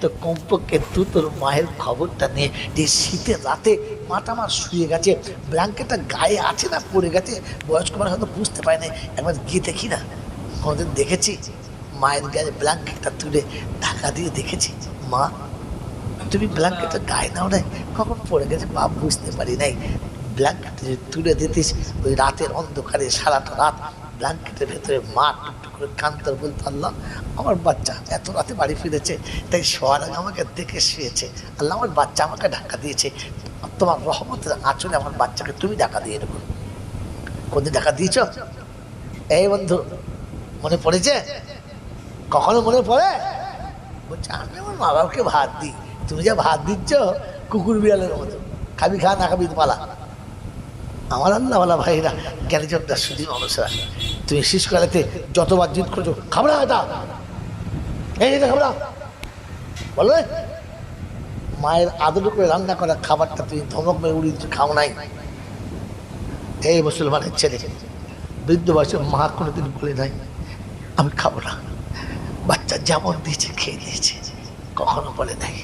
তো কমপক্ষে তুই তোর মায়ের খবরটা নিয়ে যে শীতের রাতে মাটা আমার শুয়ে গেছে, ব্ল্যাঙ্কেটটা গায়ে আছে না পড়ে গেছে, বয়স্ক মানুষ হয়তো বুঝতে পারে না, একবার গিয়ে দেখি না। কোনোদিন দেখেছি মায়ের গায়ে ব্ল্যাঙ্কেটটা তুলে ঢাকা দিয়ে দেখেছি? মা তুমি ব্ল্যাঙ্কেটটা গায়ে নাও নাই, কখন পড়ে গেছে বাপ বুঝতে পারি নাই। ব্ল্যাঙ্কেট তুলে দিতিস ওই রাতের অন্ধকারে সারাটা রাত ব্ল্যাঙ্কেটের ভেতরে মা টুকটুক করে কান্তর বলতো, আল্লাহ আমার বাচ্চা এত রাতে বাড়ি ফিরেছে, তাই শোয়ার আগে আমাকে দেখে শুয়েছে, আল্লাহ আমার বাচ্চা আমাকে ঢাকা দিয়েছে, তোমার রহমতের আঁচলে আমার বাচ্চাকে তুমি ঢাকা দিয়ে দেবো। কোনদিন ঢাকা দিয়েছ? এই বন্ধু মনে পড়েছে? কখনো মনে পড়ে? বলছে আমি আমার মা বাবাকে ভাত দিই, তুমি যা ভাত দিচ্ছ কুকুর বিড়ালের মতো, খাবি খা না খাবি পালা। আমার আল্লাহওয়ালা ভাইরা জ্ঞানীজনটা শুধু মানুষরা, তুমি শিশুকালেতে যতবার জিদ করছো খাবো না এটা, এইটা খাবো না বলবে, মায়ের আদর করে রান্না করা খাবারটা তুমি ধমক মেরে উড়িয়ে দিচ্ছ, খাও নাই। এই মুসলমানের ছেলে বৃদ্ধ বয়সে মা কোনোদিন বলে নাই আমি খাবো না, বাচ্চা যেমন দিয়েছে খেয়ে দিয়েছে, কখনো বলে নাই।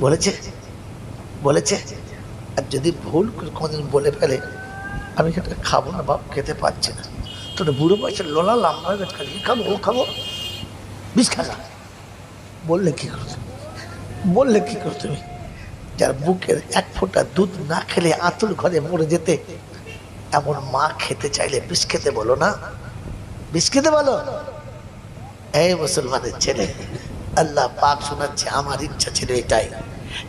বলেছে? বলেছে? আর যদি ভুল কোনোদিন বলে ফেলে আমি সেটা খাবো না বাপ, খেতে পারছি না, তোর বুড়ো বয়সের লোলা লাম্বা খালি খাবো ও খাবো, বিষ খাগা বললে কি করো? বললে কি করো তুমি? যার বুকের এক ফোঁটা দুধ না খেলে আঁতুল ঘরে মরে যেতে, এমন মা খেতে চাইলে বিষ খেতে বলো না, বিষ খেতে বলো। এই মুসলমানের ছেলে, আল্লাহ পাক শোনাচ্ছে আমার ইচ্ছা ছিল এটাই,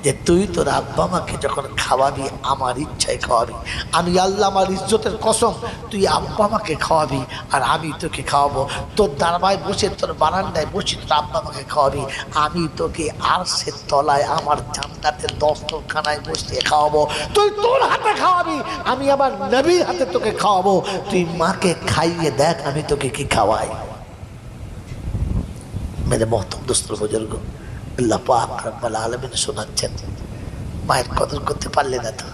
যে তুই তোর আব্বা মাকে যখন খাওয়াবি আমার ইচ্ছায় খাওয়াবি। আমি আল্লাহ আমার ইজ্জতের কসম, তুই আব্বা মাকে খাওয়াবি আর আমি তোকে খাওয়াবো, তোর দারবায় বসে তোর বারান্দায় বসে তোর আব্বা মাকে খাওয়াবি, আমি তোকে আরশের তলায় আমার জান্নাতের দস্তরখানায় বসে খাওয়াবো, তুই তোর হাতে খাওয়াবি, আমি আমার নবীর হাতে তোকে খাওয়াবো, তুই মাকে খাইয়ে দেখ আমি তোকে কি খাওয়াই। মেরে মহতম দোস্ত বুজুর্গ, আল্লাহ পাক রব্বুল আলামিন শোনাচ্ছেন, মায়ের কদর করতে পারলে না তো,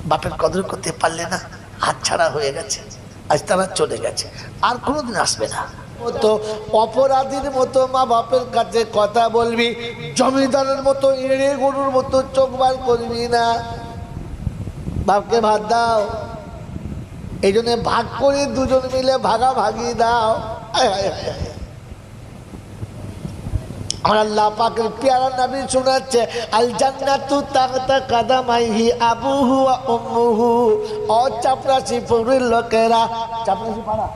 বাপের কদর করতে পারলে না, হাতছাড়া হয়ে গেছে, আজ তারা চলে গেছে, আর কোনোদিন আসবে না। তো অপরাধীর মতো মা বাপের কাছে কথা বলবি, জমিদারের মতো এড়ে গরুর মতো চোখ বার করবি না। বাপকে ভাত দাও, এই জন্য ভাগ করে দুজন মিলে ভাগাভাগি দাও। আল্লাহ পাকের প্যারা নবী শোনাচ্ছে, আল জান্নাতু তাহতা কাদামাইহি আবুহু ওয়া উম্মুহু। ও চাপরাশি পুরীর লোকেরা, চাপরাশি পাড়া,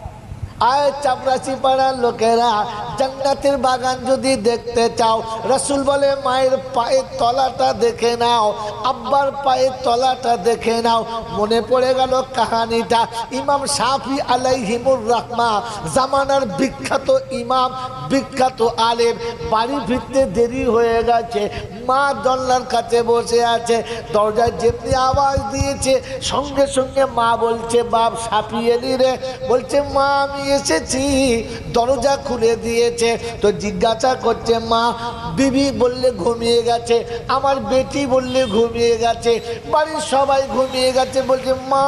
আয় চাপরাশি পাড়ার লোকেরা, জান্নাতের বাগান যদি দেখতে চাও, রাসূল বলে মায়ের পায়ের তলাটা দেখে নাও, আব্বার পায়ের তলাটা দেখে নাও। মনে পড়ে গেল কাহানিটা, ইমাম শাফি আলাইহিমুর রাহমা, জামানার বিখ্যাত ইমাম, বিখ্যাত আলেম, বাড়ি ফিরতে দেরি হয়ে গেছে, মা দরজার কাছে বসে আছে, দরজায় যেমনি আওয়াজ দিয়েছে সঙ্গে সঙ্গে মা বলছে, বাপ শাফি এলি রে? বলছে মা আমি এসেছি। দরজা খুলে দিয়েছে, তো জিজ্ঞাসা করছে মা, বিবি বললে ঘুমিয়ে গেছে, আমার বেটি বললে ঘুমিয়ে গেছে, বাড়ির সবাই ঘুমিয়ে গেছে। বলছে মা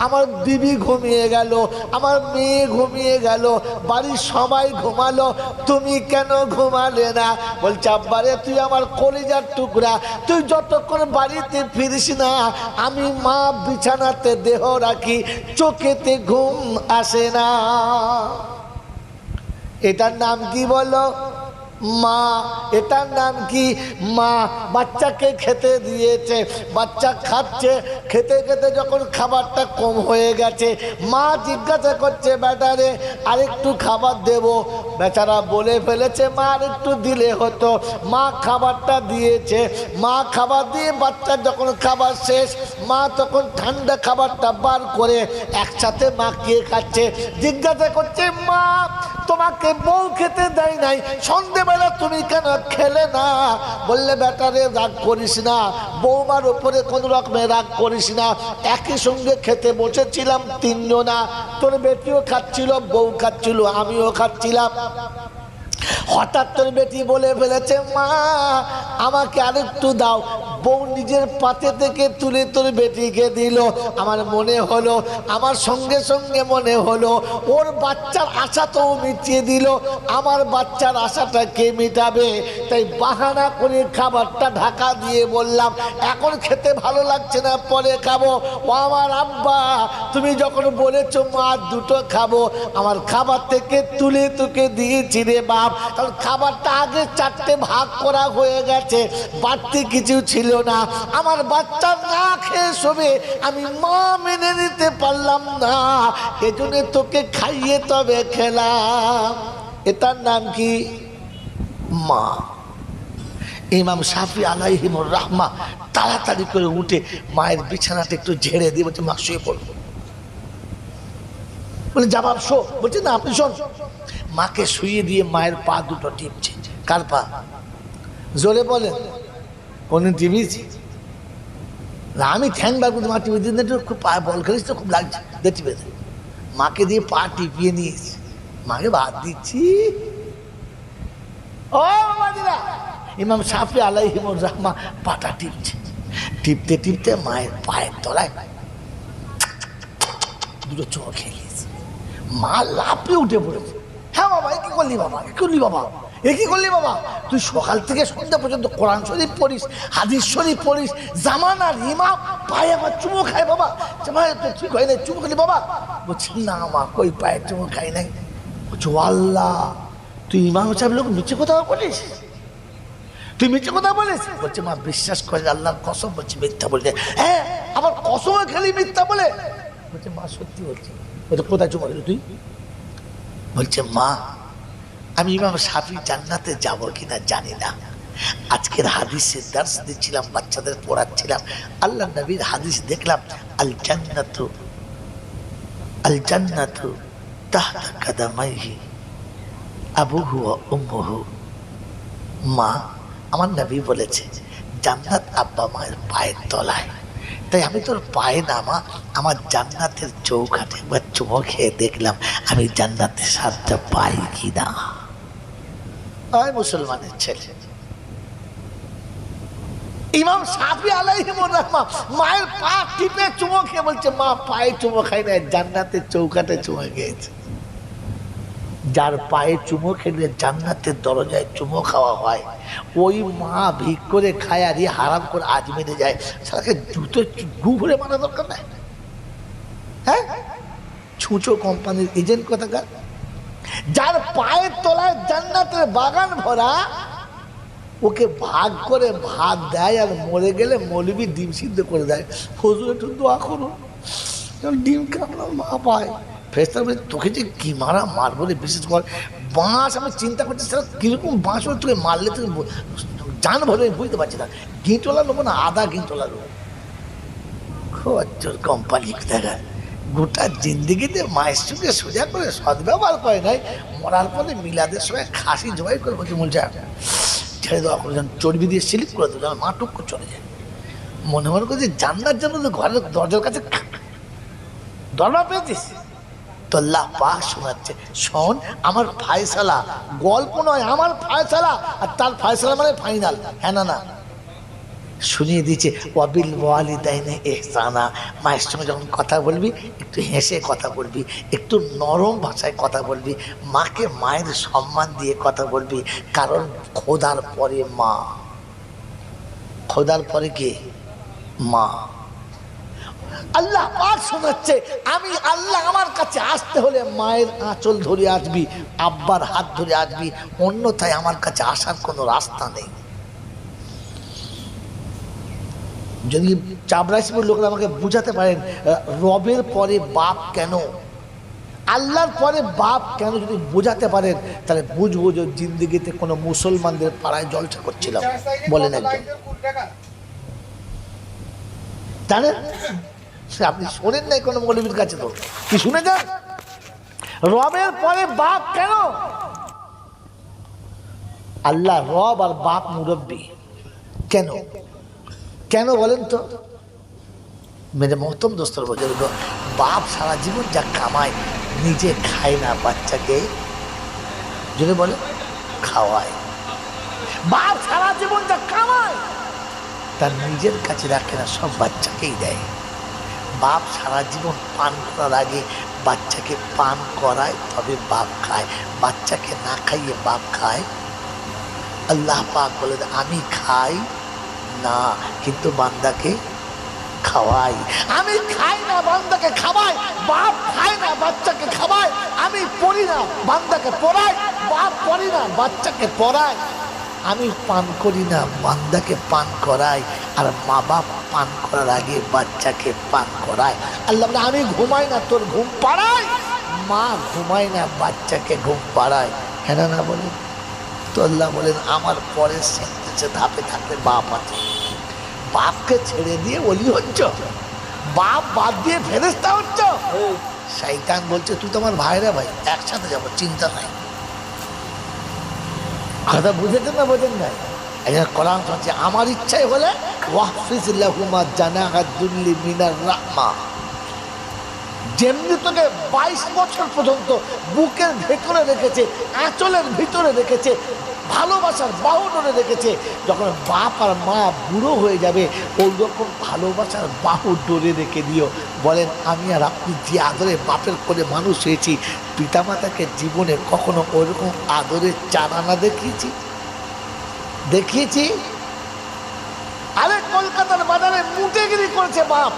আমার বিবি ঘুমিয়ে গেল, আমার মেয়ে ঘুমিয়ে গেল, বাড়ির সবাই ঘুমালো, তুমি কেন ঘুমালে না? বলছে আব্বারে তুই আমার কলিজার টুকরা, তুই যতক্ষণ বাড়িতে ফিরিস না আমি মা বিছানাতে দেহ রাখি, চোখেতে ঘুম আসে না। এটার নাম কি বলো? মা। এটার নাম কি? মা। বাচ্চাকে খেতে দিয়েছে, বাচ্চা খাচ্ছে, খেতে খেতে যখন খাবারটা কম হয়ে গেছে, মা জিজ্ঞাসা করছে বেটারে আরেকটু খাবার দেব, বেচারা বলে ফেলেছে মা আরেকটু দিলে হতো। মা খাবারটা দিয়েছে, মা খাবার দিয়ে বাচ্চা যখন খাবার শেষ, মা তখন ঠান্ডা খাবারটা বার করে একসাথে মাখিয়ে খাচ্ছে। জিজ্ঞাসা করছে মা তোমাকে বউ খেতে দেয় নাই, সন্ধ্যেবেলা তুমি কেন খেলে না? বললে বেটারে রাগ করিস না, বৌমার উপরে কোনো রকমের রাগ করিস না, একই সঙ্গে খেতে বসেছিলাম তিনজনা, তোর বেটিও খাচ্ছিল, বউ খাচ্ছিল, আমিও খাচ্ছিলাম, হঠাৎ তোর বেটি বলে ফেলেছে, মা আমাকে আরেকটু দাও। বউ নিজের পাতে থেকে তুলে তোর বেটিকে দিল। আমার মনে হলো, আমার সঙ্গে সঙ্গে মনে হলো ওর বাচ্চার আশা তো মিটিয়ে দিল, আমার বাচ্চার আশাটা কে মিটাবে? তাই বাহানা করে খাবারটা ঢাকা দিয়ে বললাম, এখন খেতে ভালো লাগছে না, পরে খাবো। ও আমার আব্বা, তুমি যখন বলেছো মা দুটো খাবো, আমার খাবার থেকে তুলে তোকে দিয়েছি রে বাপ। কারণ খাবারটা আগে 4টে ভাগ করা হয়ে গেছে, বাড়তি কিছু ছিল না। আমার বাচ্চা না খেয়ে শোবে, আমি মা মেনে নিতে পারলাম না, এজন্য তোকে খাইয়ে তবে খেলাম। এটার নাম কি? মা। ইমাম শাফি আলাইহিমুর রাহমা তাড়াতাড়ি করে উঠে মায়ের বিছানাটা একটু ঝেড়ে দিয়ে বলছে, মা শুয়ে পড়ো। বলে জবাব শো। বলছে না, আপনি শোন। মাকে শুয়ে দিয়ে মায়ের পা দুটো টিপছে। কার পা? জোরে বলেন। কোন টিভিছি? আমি ঠ্যাং বার করতে মা টিভি দিন, খুব পা বল খেলিস তো, খুব লাগছে, দে টিপে দে। মাকে দিয়ে পা টিপিয়ে নিয়েছি, মাকে ভাত দিচ্ছি। ও বাবাজিরা, ইমাম শাফি আলাইহিমুর রাহমা পাটা টিপছে। টিপতে টিপতে মায়ের পায়ের তলায় দুটো চোখ খেয়ে গেছে। মা লাফিয়ে উঠে পড়েছে। হ্যাঁ বাবা, এ কি করলি বাবা, এ করলি বাবা, এ কি করলি বাবা? তুই সকাল থেকে সন্ধ্যা পর্যন্ত কোরআন শরীফ পড়িস, হাদিস শরীফ পড়িস, জামানার ইমাম পায়ে আমার চুমো খায় বাবা। তো ঠিক হয় না, চুমো খেলি বাবা? বলছি না মা, কই পায়ের চুমো খাই নাই। বলছো আল্লাহ, তুই ইমাম সাহেব লোক মিছে কথা বলিস, তুই মিথ্যে কথা বলিস? বলছে মা বিশ্বাস করে আল্লাহর কসম বলছি, মিথ্যা বলছে। হ্যাঁ, আবার কসমে খেলি মিথ্যা বলে? বলছে মা সত্যি বলছি। বলছে কোথায় চুমা খেলি তুই? বলছে মা আমি ইমাম শাফি জান্নাতে যাব কিনা জানি না। আজকের হাদিসের দার্স দিচ্ছিলাম, বাচ্চাদের পড়াচ্ছিলাম, আল্লাহ নবীর হাদিস দেখলাম, আল জান্নাতু তাহতা কাদামাইহি আবুহু ওয়া উম্মুহু। মা, আমার নবী বলেছে জান্নাত আব্বা মায়ের পায়ের তলায়। তাই আমি তোর পায়ে না মা, আমার জান্নাতের চৌকাঠে একবার চুমো খেয়ে দেখলাম আমি জান্নাতের স্বাদটা পাই কিনা। মুসলমানের ছেলে ইমাম শাফি আলাইহিমুর রাহমা মায়ের পা টিপে চুমো খেয়ে বলছে, মা পায়ে চুমো খাই না, জান্নাতের চৌকাঠে চুমো খেয়েছে। যার পায়ে চুমো খেলে জান্নাতের দরজায় চুমো খাওয়া হয়, ওই মা ভিক করে খায় আর হারাম করে আজমিরে যায়। সারাকে জুতো গু ভরে মারা দরকার নাই? হ্যাঁ, ছুঁচো কোম্পানির এজেন্ট কোথাকার। যার পায়ের তলায় জান্নাতের বাগান ভরা, ওকে ভাগ করে ভাত দেয়, আর মরে গেলে মৌলবি ডিম সিদ্ধ করে দেয়। হুজুর একটু দোয়া করুন, ডিম কামড়ার মা পায়। ফেরেশতা বলে, তোকে যে কি মারা মার বলে, বিশেষ করে বাঁশ। আমি চিন্তা করছি স্যার কিরকম বাঁশ হলে তোকে মারলে তোকে জান ভরে, আমি বুঝতে পারছি না। গিঁটলা নেবো না আধা গিঁটলা নেবো? খুব আচ্ছোর কোম্পানি দেখা। গোটা জিন্দিগিতে মায়ের সঙ্গে সোজা করে সদ্ব্যবহার করে নাই, মরার পরে মিলাদের সময় খাসি জবাই করে বলছে, বলছে ছেড়ে দেওয়া করে যেন চর্বি দিয়ে স্লিপ করে দেবো, যেন মা টুক করে চলে যায়। মনে মনে করছে জান্নার জন্য ঘরের দরজার কাছে দরজা পেয়েছিস তো আল্লাহ পাক শোনাচ্ছে, শোন আমার ফায়সালা, গল্প নয়, আমার ফায়সালা। আর তার ফায়সালা মানে ফাইনাল। হ্যাঁ না না, শুনিয়ে দিচ্ছে ওয়াবিল ওয়ালিদাইনি ইহসানা। মায়ের সঙ্গে যখন কথা বলবি একটু হেসে কথা বলবি, একটু নরম ভাষায় কথা বলবি, মাকে মায়ের সম্মান দিয়ে কথা বলবি। কারণ খোদার পরে মা, খোদার পরে কে? মা। আল্লাহ পাক শোনাচ্ছে, আমি আল্লাহ আমার কাছে আসতে হলে মায়ের আঁচল ধরে আসবি, আব্বার হাত ধরে আসবি, অন্যথায় আমার কাছে আসার কোনো রাস্তা নেই। যদি চাবরাইশপুর লোকেরা আমাকে বুঝাতে পারেন রবের পরে বাপ কেন, আল্লাহর পরে বাপ কেন, যদি বোঝাতে পারেন তাহলে বুঝবো যে জিন্দিগিতে কোনো মুসলমানদের পাড়ায় জলসা করছিলাম। বলেন একজন, জানেন? আপনি শোনেন নাই কোনো মৌলবীর কাছে, তো কি শুনে যান? রবের পরে বাপ কেন? আল্লাহ রব আর বাপ মুরব্বী। কেন কেন বলেন তো? মেরে মহতম দোস্তর বলে, বাপ সারা জীবন যা কামায় নিজে খায় না, বাচ্চাকে যদি বলে খাওয়ায়, বাপ সারা জীবন যা কামায় তার নিজের কাছে রাখে না, সব বাচ্চাকেই দেয়। বাপ সারা জীবন পান করার আগে বাচ্চাকে পান করায়, তবে বাপ খায়। বাচ্চাকে না খাইয়ে বাপ খায়? আল্লাহ পাক বলে আমি খাই না কিন্তু বান্দাকে খাওয়াই। আমি খাই না বান্দাকে খাওয়াই, বাপ খায় না বাচ্চাকে খাওয়াই। আমি পড়ি না বান্দাকে পড়াই, বাপ পড়ি না বাচ্চাকে পড়ায়। আমি পান করি না বান্দাকে পান করাই, আর মা বাপ পান করার আগে বাচ্চাকে পান করায়। আল্লাহ বলে আমি ঘুমাই না তোর ঘুম পাড়ায়, মা ঘুমায় না বাচ্চাকে ঘুম পাড়ায়। হ্যাঁ না বলেন তো? আল্লাহ বলেন আমার পরের সেন্টেন্সে ধাপে থাকলে বাপ আছে। বাপকে ছেড়ে দিয়ে ওলি হচ্ছ, বাপ বাদ দিয়ে ফেরেশতা হচ্ছ। শয়তান বলছে তুই তো আমার ভাইরা ভাই, একসাথে যাবো, চিন্তা নাই। কথা বুঝেছেন না বোঝেন নাই? কোরআন শুনছে আমার ইচ্ছাই হলে ওয়াহফিজ লাহুমা জানাহাদ-দুল্লি মিনার রাহমা। যেমনি তোকে 22 বছর পর্যন্ত বুকের ভেতরে রেখেছে, আঁচলের ভিতরে রেখেছে, ভালোবাসার বাহু ধরে রেখেছে, যখন বাপ আর মা বুড়ো হয়ে যাবে ওই রকম ভালোবাসার বাহু ডোরে রেখে দিও। বলেন আমি আর আপনি যে আদরে বাপের করে মানুষ হয়েছি, পিতামাতাকে জীবনে কখনো ওইরকম আদরের চারানা দেখিয়েছি? দেখিয়েছি? আরে কলকাতার বাজারে মুটেগিরি করেছে বাপ,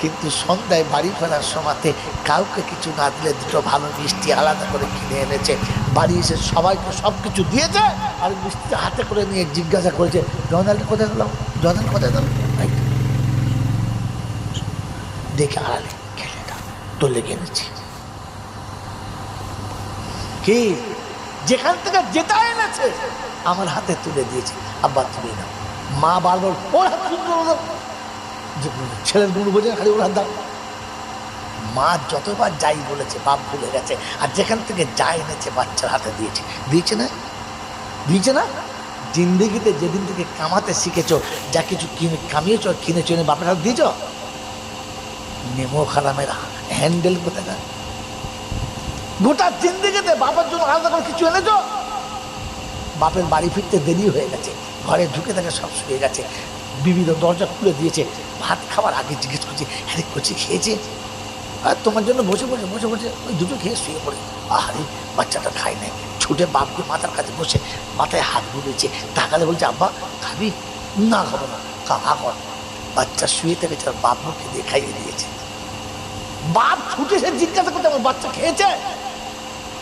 কিন্তু সন্ধ্যায় বাড়ি ফেরার সময়তে কাউকে কিছু না দিলে দুটো ভালো মিষ্টি আলাদা করে কিনে এনেছে। বাড়ি এসে সবাইকে সব কিছু দিয়েছে, আর মিষ্টি হাতে করে নিয়ে জিজ্ঞাসা করেছে জয়নালটা কোথায় গেলাম, জয়নাল কোথায় গেলাম। দেখে আড়ালে খেলেটা তো লেগে এনেছে কি, যেখান থেকে যেটা এনেছে আমার হাতে তুলে দিয়েছে, আব্বা তুলে নাও। মা বারবার ওর হাত তুলে, ছেলের গুণ বোঝে খালি ওর হাত দাও। মা যতবার যাই বলেছে বাপ ভুলে গেছে, আর যেখান থেকে যা এনেছে বাচ্চার হাতে দিয়েছে। দিয়েছে না? দিয়েছে না? জিন্দেগিতে যেদিন থেকে কামাতে শিখেছ, যা কিছু কামিয়েছ কিনেছ, এনে বাপের হাত দিয়েছ? নেমো খারামের হ্যান্ডেল কোথায় না? গোটা জিন্দেগিতে বাপের জন্য আলাদা করে কিছু এনেছ? বাপের বাড়ি ফিরতে দেরি হয়ে গেছে, ঘরে ঢুকে থাকে সব শুয়ে গেছে, বিভিন্ন দরজা খুলে দিয়েছে, ভাত খাওয়ার আগে জিজ্ঞেস করছে হ্যাঁ কচি খেয়েছে? আর তোমার জন্য বসে বসে বসে বসে ওই দুটো খেয়ে শুয়ে পড়ে। আরে বাচ্চাটা খায় নাই, ছুটে বাপকে মাথার কাছে বসে মাথায় হাত বুলিয়েছে, তাকালে বলছে আব্বা খাবি? না খাবো না, খা কর। বাচ্চা শুয়ে থেকেছে আর বাপ মুখে দিয়ে খাইয়ে দিয়েছে। বাপ ছুটে সে জিজ্ঞাসা করতে আমার বাচ্চা খেয়েছে?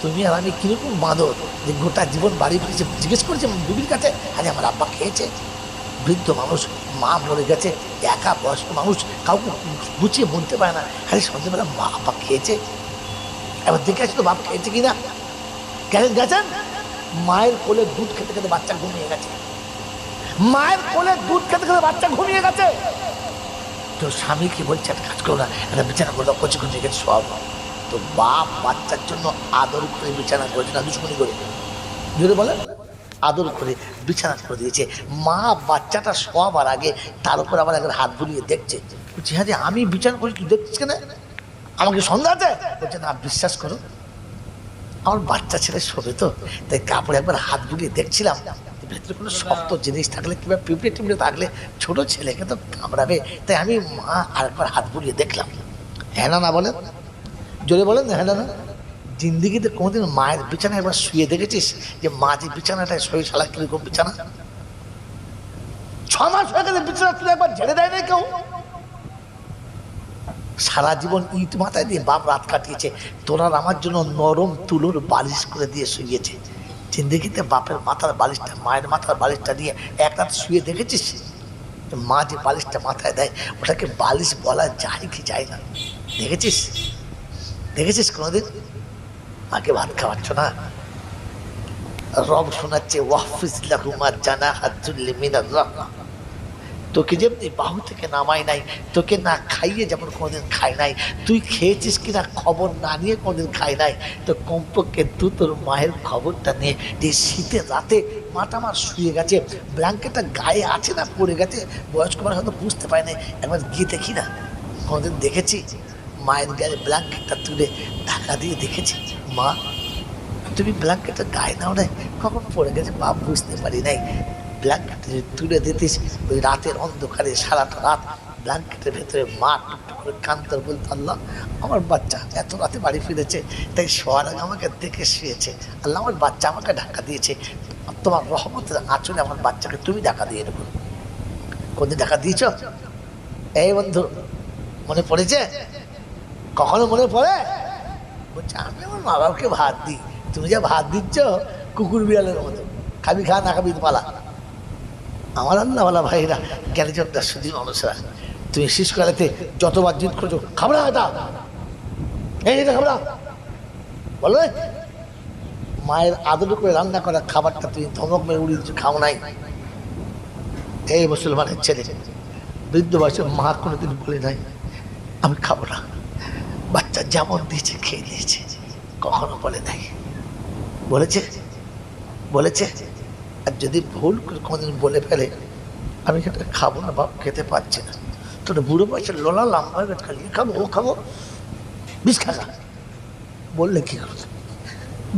তুমি আর আমি কিরকম বাঁদর যে গোটা জীবন বাড়ি ফিরেছে, জিজ্ঞেস করেছে বিবির কাছে আরে আমার আব্বা খেয়েছে? বৃদ্ধ মানুষ, মা মরে গেছে, একা বয়স্ক মানুষ, কাউকে গুছিয়ে বলতে পারে না, খালি সন্ধ্যেবেলা মা আব্বা খেয়েছে। এবার দেখে আসি তো বাপ খেয়েছে কিনা। গেছেন মায়ের কোলে দুধ খেতে খেতে বাচ্চা ঘুমিয়ে গেছে, মায়ের কোলে দুধ খেতে খেতে বাচ্চা ঘুমিয়ে গেছে। তো স্বামী কি বলছে একটা কাজ করো না, একটা বিছানা করে দাও, কচি কচি গেছে সব। তো বাপ বাচ্চার জন্য আদর করে বিছানা করেছে না দুশ্মনী করে? যদি বলে আদর করে বিছানা করে দিয়েছে। মা বাচ্চাটা শোয়াবার আগে তার উপর আবার একবার হাত বুলিয়ে দেখছে, বলছি হ্যাঁ আমি বিছানা করি তুই দেখছিস কেন, আমাকে সন্দেহ আছে? বলছে না বিশ্বাস করো আমার বাচ্চা ছেলে শোবে তো, তাই কাপড়ে একবার হাত বুলিয়ে দেখছিলাম ভেতরে কোনো শক্ত জিনিস থাকলে কিংবা পিঁপড়ে টিপড়ে থাকলে ছোট ছেলেকে তো কামড়াবে, তাই আমি মা আরেকবার হাত বুলিয়ে দেখলাম। হ্যাঁ না বলেন, জোরে বলেন হ্যাঁ না। জিন্দিগিতে কোনোদিন মায়ের বিছানায় একবার শুয়ে দেখেছিস যে মা যে বিছানাটায় শরীর শালা কিরকম বিছানা? 6 মাস হয়ে গেছে বিছানা তুলে একবার ঝেড়ে দেয় না কেউ। সারা জীবন ইট মাথায় দিয়ে বাপ রাত কাটিয়েছে, তোরা আমার জন্য নরম তুলোর বালিশ করে দিয়ে শুয়েছে। জিন্দিগিতে বাপের মাথার বালিশটা, মায়ের মাথার বালিশটা নিয়ে এক রাত শুয়ে দেখেছিস? মা যে বালিশটা মাথায় দেয় ওটাকে বালিশ বলা যায় কি যায় না? দেখেছিস? দেখেছিস কোনোদিন? মাকে ভাত খাওয়াচ্ছ না, রব শোনাচ্ছে ওয়াহফিজ লাহুমা জানাহাদ-দুল্লি মিনার রাহমা। তোকে যেমনি বাহু থেকে নামাই নাই, তোকে না খাইয়ে যেমন কোনোদিন খাই নাই, তুই খেয়েছিস কিনা খবর না নিয়ে কোনোদিন খাই নাই, তো কমপক্ষে তুই তোর মায়ের খবরটা নিয়ে যে শীতের রাতে মাটা আমার শুয়ে গেছে, ব্ল্যাঙ্কেটটা গায়ে আছে না পড়ে গেছে, বয়স্ক মানুষ হয়তো বুঝতে পারে না, একবার গিয়ে দেখি না? কোনোদিন দেখেছি মায়ের গায়ে ব্ল্যাঙ্কেটটা তুলে ঢাকা দিয়ে দেখেছি মা তুমি ব্ল্যাঙ্কেটটা গায়ে নাও নাই, কখন পড়ে গেছে বাপ বুঝতে পারি নাই। ব্ল্যাঙ্কেট তুলে দিতিস, ওই রাতের অন্ধকারে সারাটা রাত ব্ল্যাঙ্কেটের ভেতরে মা টুকটুক করে কান্তর বলতো, আল্লাহ আমার বাচ্চা এত রাতে বাড়ি ফিরেছে, তাই শোয়ার আগে আমাকে দেখে শুয়েছে, আল্লাহ আমার বাচ্চা আমাকে ঢাকা দিয়েছে, তোমার রহমতের আঁচলে আমার বাচ্চাকে তুমি ঢাকা দিয়ে দেবো। কোনদিন ঢাকা দিয়েছ? এই বন্ধু মনে পড়েছে? কখনো মনে পড়ে? বলছে আমি আমার মা বাবাকে ভাত দিই, তুমি যা ভাত দিচ্ছ কুকুর বিড়ালের মতো, খাবি খা না খাবি পালা। আমার আল্লাহওয়ালা ভাইরা জ্ঞানীজনটা শুধু মানুষরা, তুমি শিশুকালেতে যতবার জিদ করছো খাবো না এটা, এটা খাবো না বলো, মায়ের আদর করে রান্না করা খাবারটা তুমি ধমক মেরে উড়িয়ে দিচ্ছ, খাও নাই। এই মুসলমানের ছেলে বৃদ্ধ বয়সে মা কোনোদিন বলে নাই আমি খাবো না, বাচ্চা যেমন দিয়েছে খেয়ে নিয়েছে, কখনো বলে নাই। বলেছে? বলেছে? আর যদি ভুল করে কোনোদিন বলে ফেলে আমি এটা খাবো না বাপ, খেতে পারছি না, তোর বুড়ো বয়সে লোলা লম্বা খালি খাবো, ও খাবো, বিষ খাগা, বললে কি করো?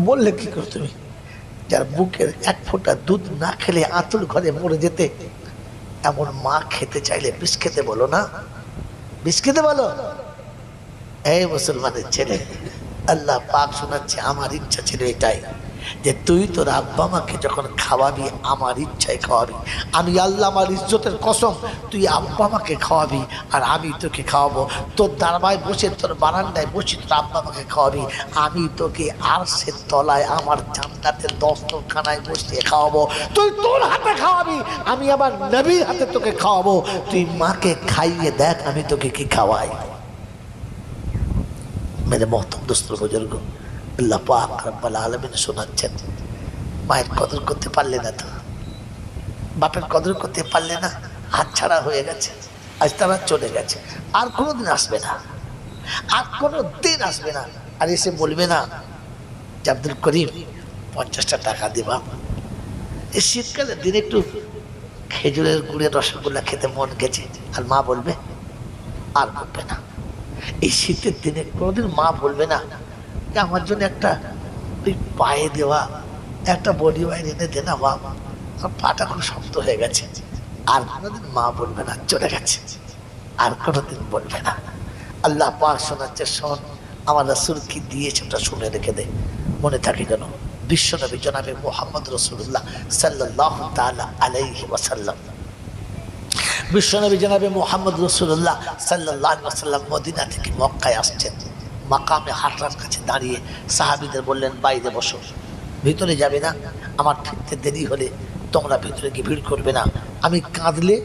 বললে কি করো তুমি? যার বুকের এক ফোঁটা দুধ না খেলে আঁতুল ঘরে মরে যেতে, এমন মা খেতে চাইলে বিষ খেতে বলো না, বিষ খেতে বলো। এই মুসলমানের ছেলে, আল্লাহ পাক শোনাচ্ছে, আমার ইচ্ছা ছিল এটাই যে তুই তোর আব্বা মাকে যখন খাওয়াবি আমার ইচ্ছায় খাওয়াবি, আমি আল্লাহ আমার ইজ্জতের কসম, তুই আব্বা মাকে খাওয়াবি আর আমি তোকে খাওয়াবো, তোর দারবায় বসে তোর বারান্দায় বসে তোর আব্বা মাকে খাওয়াবি, আমি তোকে আরশের তলায় আমার জান্নাতের দস্তরখানায় বসিয়ে খাওয়াবো, তুই তোর হাতে খাওয়াবি, আমি আমার নবীর হাতে তোকে খাওয়াবো, তুই মাকে খাইয়ে দেখ আমি তোকে কি খাওয়াই। মেরে মহতম দোস্ত বুজুর্গ, আল্লাহ পাক রব্বুল আলামিন শোনাচ্ছেন, মায়ের কদর করতে পারলে না তো, বাপের কদর করতে পারলে না, হাতছাড়া হয়ে গেছে, আজ তারা চলে গেছে, আর কোনোদিন আসবে না, আর কোনো দিন আসবে না। আর এসে বলবে না যে আব্দুল করিম 50টা টাকা দিবা, এই শীতকালের দিন একটু খেজুরের গুড়ের রসগোল্লা খেতে মন গেছে, আর মা বলবে? আর বলবে না। এই শীতের দিনে কোনোদিন মা বলবে না যে আমার জন্য একটা ওই পায়ে দেওয়া একটা বডি ওয়াইন এনে দে না বাবা, আমার পাটা খুব শক্ত হয়ে গেছে, আর কোনোদিন মা বলবে না, চলে গেছে, আর কোনোদিন বলবে না। আল্লাহ পাক শোনাচ্ছে, শোন আমার রাসূল কি দিয়েছে ওটা শুনে রেখে দে, মনে থাকে যেন। বিশ্বনবী জনাবে মুহাম্মদ রাসূলুল্লাহ সাল্লাল্লাহু তাআলা আলাইহি ওয়াসাল্লাম, বিশ্বনবী জনাবে মুহাম্মদ রাসূলুল্লাহ সাল্লাল্লাহু আলাইহি ওয়াসাল্লাম মদিনা থেকে মক্কায় আসছেন। মাকামে হাটরার কাছে দাঁড়িয়ে সাহাবীদের বললেন, বাইরে বসো, ভিতরে যাবে না, আমার ফিরতে দেরি হলে তোমরা ভিতরে গিয়ে ভিড় করবে না, আমি কাঁদলে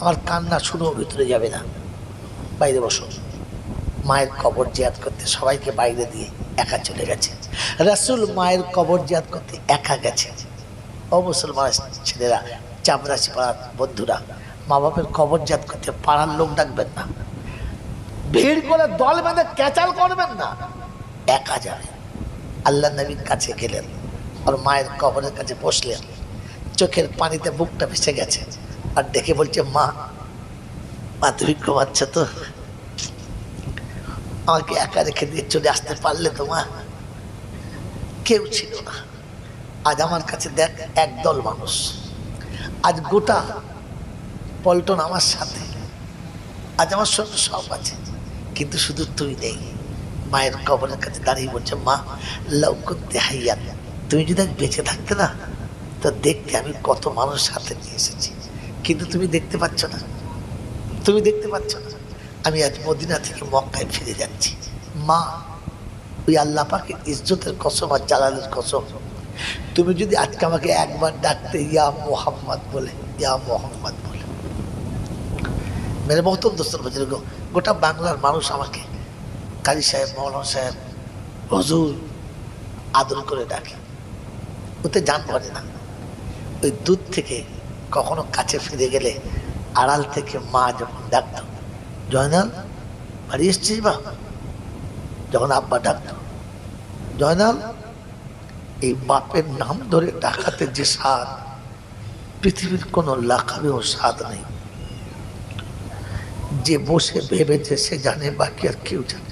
আমার কান্না শুনেও ভিতরে যাবে না, বাইরে বসো। মায়ের কবর জিয়ারত করতে সবাইকে বাইরে দিয়ে একা চলে গেছে। রাসূল মায়ের কবর জিয়ারত করতে একা গেছে। ও মুসলমান ছেলেরা, চামড়াচি পাড়ার বন্ধুরা, মা বাপের কবর জিয়ারত করতে পাড়ার লোক ডাকবেন না, ভিড় করে দল বেঁধে ক্যাচাল করবেন না, একা যাবেন। আল্লাহ নবীর কাছে গেলেন, আর মায়ের কবরের কাছে বসলেন, চোখের পানিতে বুকটা ভেসে গেছে, আর ডেকে বলছে, মা মা তুমি ঘুমাচ্ছ তো, আমাকে একা রেখে দিয়ে চলে আসতে পারলে তো মা? কেউ ছিল না, আজ আমার কাছে দেখ একদল মানুষ, আজ গোটা পল্টন আমার সাথে, আজ আমার সঙ্গে সব আছে, কিন্তু শুধু তুই নেই। মায়ের কবরের কাছে দাঁড়িয়ে বলছে, মা লাউ কুনতি হাইয়ান, তুমি যদি আজ বেঁচে থাকতে না তো দেখতে আমি কত মানুষ সাথে নিয়ে এসেছি, কিন্তু তুমি দেখতে পাচ্ছ না, তুমি দেখতে পাচ্ছ না। আমি আজ মদিনা থেকে মক্কায় ফিরে যাচ্ছি, মা ওই আল্লাহ পাকের ইজ্জতের কসম আর জালালের কসম, তুমি যদি আজকে আমাকে একবার ডাকতে ইয়া মুহাম্মদ বলে, ইয়া মুহাম্মদ বলে। মেরে মহতম দোস্তর বুজুর্গ, গোটা বাংলার মানুষ আমাকে কাজী সাহেব, মৌলানা সাহেব, হুজুর আদর করে ডাকে, ওতে জান ভরে না। ওই দূর থেকে কখনো কাছে ফিরে গেলে আড়াল থেকে মা যখন ডাকত, জয়নাল বাড়ি এসছিস বা, যখন আব্বা ডাকত জয়নাল, এই বাপের নাম ধরে ডাকাতে যে স্বাদ, পৃথিবীর কোনো লাখাবেও স্বাদ নেই। যে বসে ভেবেছে সে জানে, বাকি আর কেউ জানে।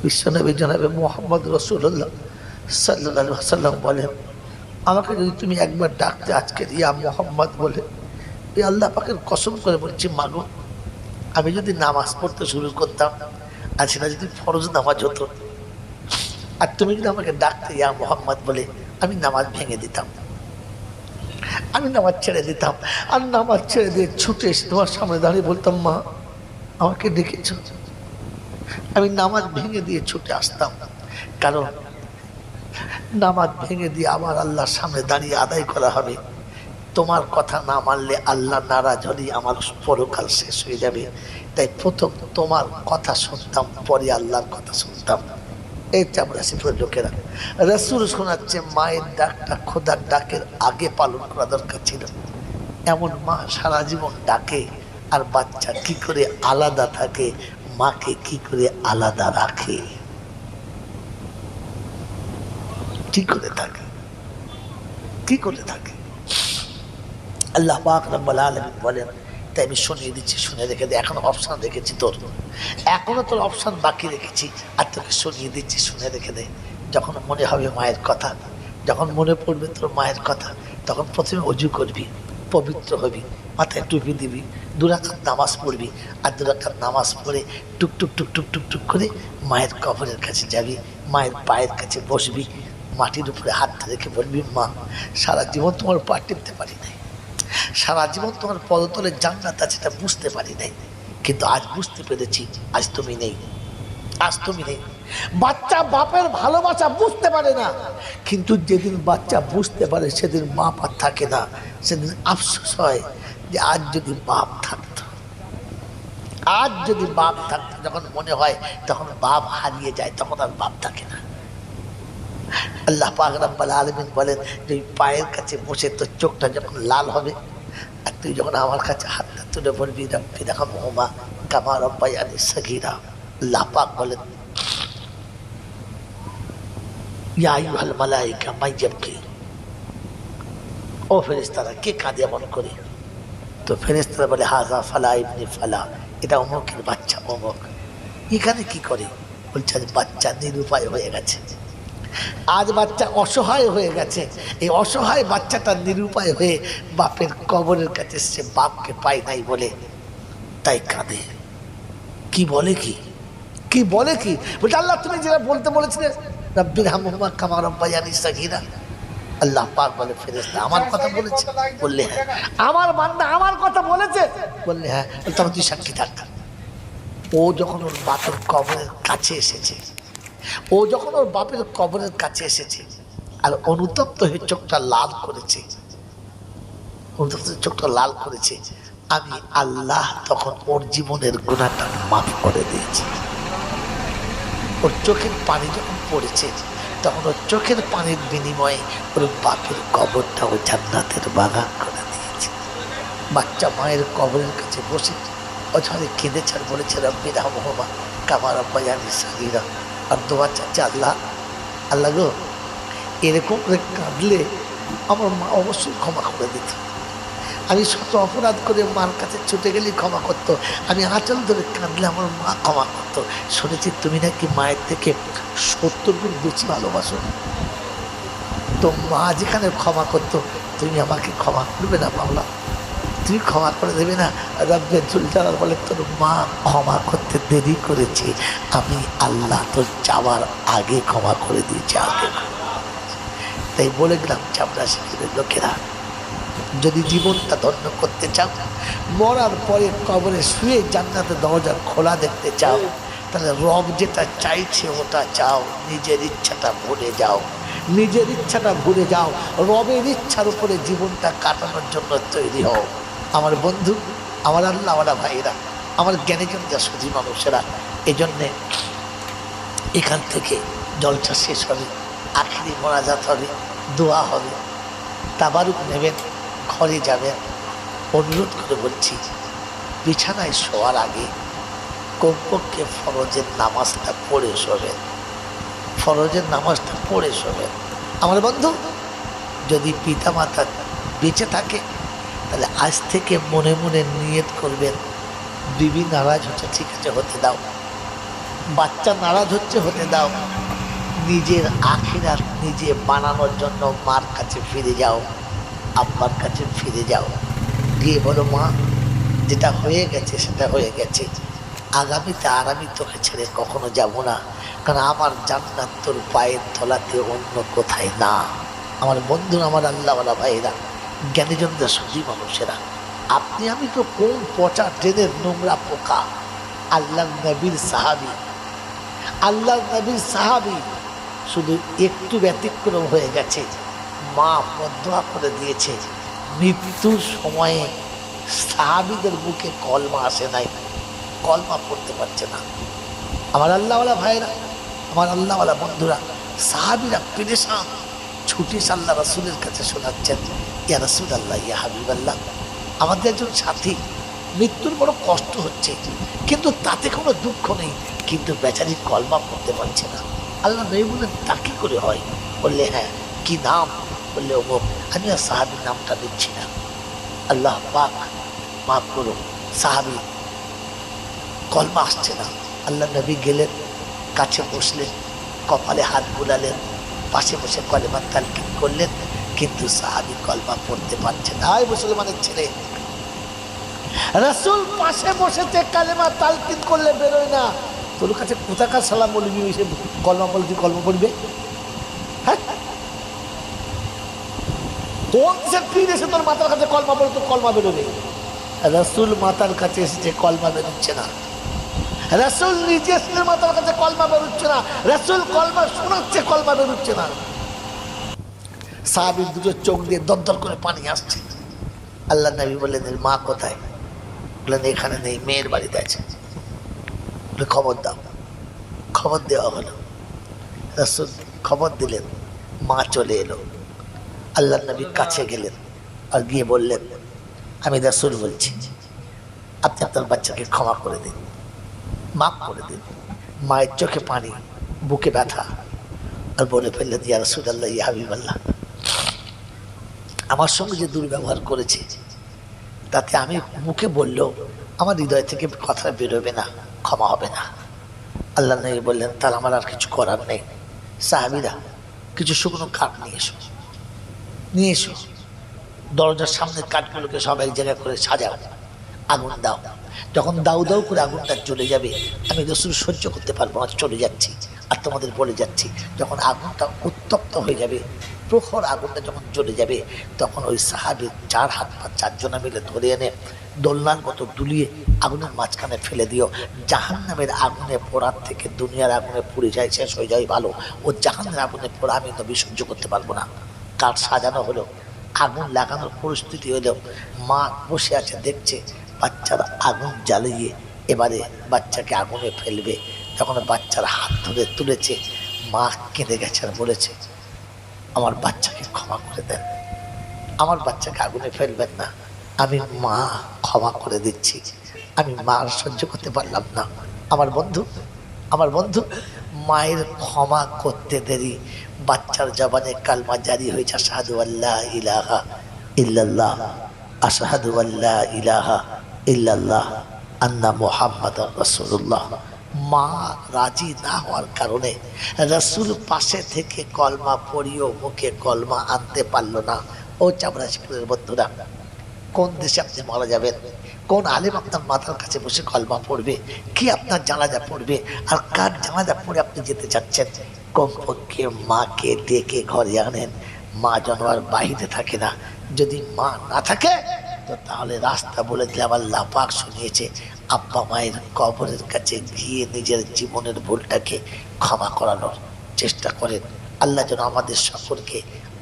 বিশ্বনবী জনাবে মুহাম্মদ রাসূলুল্লাহ সাল্লাল্লাহু আলাইহি ওয়াসাল্লাম বলেন, আমাকে যদি তুমি একবার ডাকতে আজকে ইয়া মোহাম্মদ বলে, এই আল্লাহ পাকের কসম করে বলছি মাগো, আমি যদি নামাজ পড়তে শুরু করতাম আর সেটা যদি ফরজ নামাজ হতো, আর তুমি যদি আমাকে ডাকতে ইয়া মোহাম্মদ বলে, আমি নামাজ ভেঙে দিতাম, আমি নামাজ ছেড়ে দিতাম। আর নামাজ ছেড়ে দিয়ে ছুটে এসে তোমার সামনে দাঁড়িয়ে বলতাম, মা আমাকে ডেকেছ। আমি নামাজ ভেঙে দিয়ে ছুটে আসতাম, কারণ নামাজ ভেঙে দিয়ে আমার আল্লাহর সামনে দাঁড়িয়ে আদায় করা হবে। তোমার কথা না মানলে আল্লাহ নারাজ হলে আমার পরকাল শেষ হয়ে যাবে। তাই প্রথম তোমার কথা শুনতাম, পরে আল্লাহর কথা শুনতাম। এই চামড়াশিপুরের লোকেরা রাসূল শোনাচ্ছে মায়ের ডাকটা খোদার ডাকের আগে পালন করা দরকার ছিল। এমন মা সারা জীবন ডাকে, আর বাচ্চা কি করে আলাদা থাকে, মাকে কি করে আলাদা রাখে, কি করে থাকে, কি করে থাকে। আল্লাহ পাক রব্বুল আলামিন বলেন, তাই আমি শুনিয়ে দিচ্ছি, শুনে রেখে দে। এখনো অপশন রেখেছি তোর, এখনো তোর অপশন বাকি রেখেছি, আর তোকে শুনিয়ে দিচ্ছি, শুনে রেখে দে। যখন মনে হবে মায়ের কথা, যখন মনে পড়বে তোর মায়ের কথা, তখন প্রথমে অজু করবি, পবিত্র হবি, মাথায় টুপি দিবি, 2 রাকাত নামাজ পড়বি, আর 2 রাকাত নামাজ পড়ে টুকটুক টুকটুক টুকটুক করে মায়ের কবরের কাছে যাবি, মায়ের পায়ের কাছে বসবি, মাটির উপরে হাতটা রেখে বলবি, মা সারা জীবন তোমার পা টিপতে পারি নাই, সারা জীবন তোমার পদতলে জান্নাত আছে এটা বুঝতে পারি নাই, কিন্তু আজ বুঝতে পেরেছি, আজ তুমি নেই, আজ তুমি নেই। বাচ্চা বাপের ভালোবাসা বুঝতে পারে না, কিন্তু যেদিন বাচ্চা বুঝতে পারে সেদিন বাপ আর থাকে না, সেদিন আফসোস হয় যে আজ যদি বাপ থাকতো, আজ যদি বাপ থাকতো। যখন মনে হয় তখন বাপ হারিয়ে যায়, তখন আর বাপ থাকে না। আল্লাহ পাক রব্বুল আলামিন বলেন যে পায়ের কাছে বসে তোর চোখটা যখন লাল হবে, আর তুই যখন আমার কাছে হাতটা তুলে বলবি রব্বি রহমহুমা কামা রাব্বায়ানি সগীরা, আল্লাহ পাক বলেন ইয়া আইয়ুহাল মালায়েকা মান ইয়াবকি, ও ফেরেশতারা কে কাঁদে এমন করে? তো ফেরেশতারা বলে হাযা ফালা ইবনি ফালা, এটা অমুকের বাচ্চা অমুক। এখানে কি করে? বলছে বাচ্চা নিরুপায় হয়ে গেছে, আজ বাচ্চা অসহায় হয়ে গেছে। এই অসহায় বাচ্চাটা নিরুপায় হয়ে বাপের কবরের কাছে সে বাপকে পায় নাই বলে তাই কাঁদে। কি বলে কি, কি বলে কি? বলছে আল্লাহ তুমি যেটা বলতে বলেছিলে রব্বির হামহুমা কামা রাব্বায়ানি সগীরা, আল্লাহ পাক বলে ফেরেশতা আমার কথা বলেছে? বললে হ্যাঁ। আমার বান্দা আমার কথা বলেছে? বললে হ্যাঁ। তখন তুই সাক্ষী থাক। ও যখন ওর বাপের কবরের কাছে এসেছে, ও যখন ওর বাপের কবরের কাছে এসেছে আর অনুতপ্ত হয়ে চোখটা লাল করেছে, অনুতপ্ত চোখটা লাল করেছে, আমি আল্লাহ তখন ওর জীবনের গুনাহটা মাফ করে দিয়েছি। ওর চোখের পানি যখন পড়েছে, তখন ওর চোখের পানির বিনিময়ে ওর বাপের কবরটা ও জান্নাতের বাগান করে দিয়েছে। বাচ্চা মায়ের কবরের কাছে বসে অঝরে কেঁদেছে আর বলেছে রব্বি রহমহুমা কামা রাব্বায়ানি সগীরা। আর দোয়া চাচ্ছে আল্লাহ, আল্লাহ গো এরকম করে কাঁদলে আমার মা অবশ্যই ক্ষমা করে দিত। আমি শত অপরাধ করে মার কাছে ছুটে গেলেই ক্ষমা করতো, আমি আঁচল ধরে কাঁদলে আমার মা ক্ষমা করতো। শুনেছি তুমি নাকি মায়ের থেকে 70 গুণ বেশি ভালোবাসো, তো মা যেখানে ক্ষমা করতো তুমি আমাকে ক্ষমা করবে না বাবলা? তুমি ক্ষমা করে দেবে না? রব্বে জুল জালাল বলে তোর মা ক্ষমা করতে দেরি করেছে, আমি আল্লাহ তোর যাওয়ার আগে ক্ষমা করে দিয়েছি, আগে। তাই বলে গেলাম চামড়াশিপুরের লোকেরা, যদি জীবনটা ধন্য করতে চাও, মরার পরে কবরে শুয়ে জান্নাতের দরজা খোলা দেখতে চাও, তাহলে রব যেটা চাইছে ওটা চাও, নিজের ইচ্ছাটা ভুলে যাও, নিজের ইচ্ছাটা ভুলে যাও, রবের ইচ্ছার উপরে জীবনটা কাটানোর জন্য তৈরি হও। আমার বন্ধু, আমার আল্লাহ, আমার ভাইয়েরা, আমার জ্ঞানীজন যা সুধী মানুষেরা, এই জন্যে এখান থেকে জলসা শেষ হবে, আখিরি মোনাজাত হবে, দোয়া হবে, তাবারুক নেবেন, ঘরে যাবেন। অনুরোধ করে বলছি, বিছানায় শোয়ার আগে কমপক্ষে ফরজের নামাজটা পড়ে শোবেন, ফরজের নামাজটা পড়ে শোবেন। আমার বন্ধু, যদি পিতামাতা বেঁচে থাকে তাহলে আজ থেকে মনে মনে নিয়ত করবেন, বিবি নারাজ হচ্ছে, ঠিক আছে হতে দাও, বাচ্চা নারাজ হচ্ছে, হতে দাও, নিজের আখিরাত নিজে বানানোর জন্য মার কাছে ফিরে যাও, আব্বার কাছে ফিরে যাও, গিয়ে বলো মা যেটা হয়ে গেছে সেটা হয়ে গেছে, আগামীতে আর আমি তোকে ছেড়ে কখনো যাব না, কারণ আমার জান্নাত তোর পায়ের তলাতে অন্য কোথায় না। আমার বন্ধুরা, আমার আল্লাহওয়ালা ভাইয়েরা, জ্ঞানীজনদের সুধী মানুষেরা, আপনি আমি তো কোন পচা ট্রেনের নোংরা পোকা। আল্লাহ নবীর সাহাবী, আল্লাহ নবীর সাহাবী, শুধু একটু ব্যতিক্রম হয়ে গেছে, মা বদদোয়া করে দিয়েছে, মৃত্যুর সময়ে সাহাবীদের মুখে কলমা আসে নাই, কলমা পড়তে পারছে না। আমার আল্লাহওয়ালা ভাইরা, আমার আল্লাহওয়ালা বন্ধুরা, সাহাবীরা পেরেশান, ছুটি আল্লাহ রাসূলের কাছে শোনাচ্ছেন, ইয়া রাসূলাল্লাহ, ইয়া হাবিবাল্লাহ, আমাদের একজন সাথী মৃত্যুর বড় কষ্ট হচ্ছে, কিন্তু তাতে কোনো দুঃখ নেই, কিন্তু বেচারি কলমা পড়তে পারছে না। আল্লাহ নবী বললেন তা কি করে হয়? বললে হ্যাঁ। কি নাম? বললে অমুক। আমি আর সাহাবীর নামটা দিচ্ছি না, আল্লাহ পাক মাফ করুন, সাহাবী কলমা আসছে না। আল্লাহ নবী গেলেন, কাছে বসলেন, কপালে হাত বুলালেন, পাশে বসে কলেমা তালকিন করলেন, কিন্তু সাহাবী কলমা পড়তে পারছে না। আয় মুসলমানের ছেলে, রাসূল পাশে বসেছে, কালেমা তালকিন করলে বেরোয় না, তোর কাছে কোথাকার সালাম বলবি? এসে কলমা বলবি, কলমা পড়বে? হ্যাঁ, কোন দেশের পীর এসে তোর মাথার কাছে কলমা পড়ে তোর কলমা বেরোবে? রাসূল মাতার কাছে এসেছে, কলমা বেরোচ্ছে না। রাসূল নিজে এসে মাতার কাছে, কলমা বেরোচ্ছে না। রাসূল কলমা শোনাচ্ছে, কলমা বেরোচ্ছে না। সাহাবীর দুটো চোখ দিয়ে দরদর করে পানি আসছে। আল্লাহ নবী বললেন মা কোথায়? বললেন এখানে নেই, মেয়ের বাড়িতে আছে। খবর দাও। খবর দেওয়া হলো, রাসূল খবর দিলেন, মা চলে এলো। আল্লাহ নবী কাছে গেলেন আর গিয়ে বললেন, আমি রাসূল বলছি, আপনি আপনার বাচ্চাকে ক্ষমা করে দিন, মাফ করে দিন। মায়ের চোখে পানি, বুকে ব্যথা, আর বলে ফেললেন ইয়া রাসূলুল্লাহ, ইয়া হাবিবাল্লাহ, আমার সঙ্গে যে দুর্ব্যবহার করেছে তাতে আমি মুখে বললেও আমার হৃদয় থেকে কথা বেরোবে না, ক্ষমা হবে না। আল্লাহ নবী বললেন তাহলে আমার আর কিছু করার নেই। সাহাবীরা কিছু শুকনো কাঠ নিয়ে এসো, নিয়ে এসো, দরজার সামনে কাঠগুলোকে সব এক জায়গায় করে সাজাও, আগুন দাও। যখন দাউ দাউ করে আগুনটা জ্বলে যাবে, আমি রাসূল সহ্য করতে পারবো না, চলে যাচ্ছি, আর তোমাদের বলে যাচ্ছি, যখন আগুনটা উত্তপ্ত হয়ে যাবে, প্রখর আগুনটা যখন জ্বলে যাবে, তখন ওই সাহাবীর চার হাত পা চারজনা মিলে ধরে এনে দোলনার মতো দুলিয়ে আগুনের মাঝখানে ফেলে দিও। জাহান্নামের আগুনে পোড়ার থেকে দুনিয়ার আগুনে পুড়ে যায়, শেষ হয়ে যায় ভালো। ও জাহান্নামের আগুনে পোড়া আমি নবী সহ্য করতে পারবো না। কাঠ সাজানো হলো, আগুন লাগানোর পরিস্থিতি হলেও মা বসে আছে, দেখছে বাচ্চারা আগুন জ্বালিয়ে এবারে বাচ্চাকে আগুনে ফেলবে। যখন বাচ্চার হাত ধরে তুলেছে, মা কেঁদে গেছে আর বলেছে আমার বাচ্চাকে ক্ষমা করে দেন, আমার বাচ্চাকে আগুনে ফেলবেন না, আমি মা ক্ষমা করে দিচ্ছি, আমি মা সহ্য করতে পারলাম না। আমার বন্ধু, আমার বন্ধু, মায়ের ক্ষমা করতে দেরি, বাচ্চার জবানে কালমা জারি হয়েছে, আশহাদু আল্লা ইলাহা ইল্লাল্লাহ, আশহাদু আল্লা ইলাহা ইল্লাল্লাহ, আন্না মুহাম্মাদুর রাসূলুল্লাহ। মা রাজি না হওয়ার কারণে রাসূল পাশে থেকে কলমা পড়িও মুখে কলমা আনতে পারল না। ও চামড়াশিপুরের বন্ধুরা, কোন দেশে আপনি মারা যাবেন? কোন আলেম আপনার মাথার কাছে বসে কলমা পড়বে? কি আপনার জানাজা পড়বে? আর কার জানাজা পড়ে আপনি যেতে চাচ্ছেন? কমপক্ষে মাকে ডেকে ঘরে আনেন। মা যেন আর বাহিরে থাকে না। যদি মা না থাকে তো তাহলে রাস্তা বলে দিলাম, আল্লাহ পাক শুনিয়েছে, আব্বা মায়ের কবরের কাছে গিয়ে নিজের জীবনের ভুলটাকে ক্ষমা করানোর চেষ্টা করেন। আল্লাহ যেন আমাদের সকলকে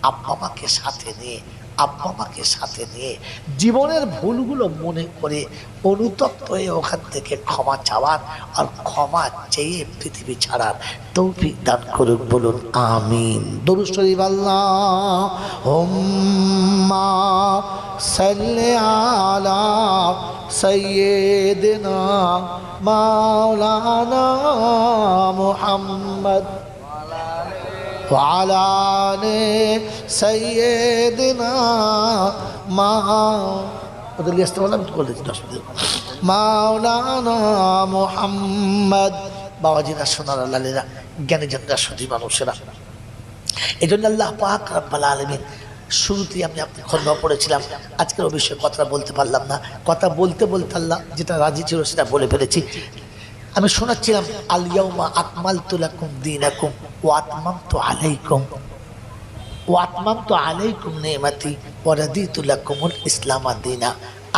আব্বা মাকে সাথে নিয়ে, আব্বা মাকে সাথে নিয়ে জীবনের ভুলগুলো মনে করে অনুতপ্ত হয়ে ওখান থেকে ক্ষমা চাওয়ার আর ক্ষমা চেয়ে পৃথিবী ছাড়ার তৌফিক দান করুন, বলুন আমিন। দরুদ শরীফ আল্লাহুম্মা সাল্লি আলা সাইয়্যিদিনা মাওলানা মুহাম্মদ وعلى آل سيدنا মাওলানা মুহাম্মদ। বাবাজিরা, সোনার লালেরা, জ্ঞানীজনরা, সতী মানুষেরা, এই জন্য আল্লাহ পাক রব্বুল আলামিন শুরুতেই আমি আপনার খন্ডা পড়েছিলাম, আজকের ও বিষয়ে কথাটা বলতে পারলাম না, কথা বলতে বলতে আল্লাহ যেটা রাজি ছিল সেটা বলে ফেলেছি। আমি শোনাচ্ছিলাম আল ইয়াউমা আকমালতু লাকুম দীনাকুম ওয়া আতমামতু আলাইকুম নি'মাতি ওয়া রাদিতু লাকুমুল ইসলাম দীনা।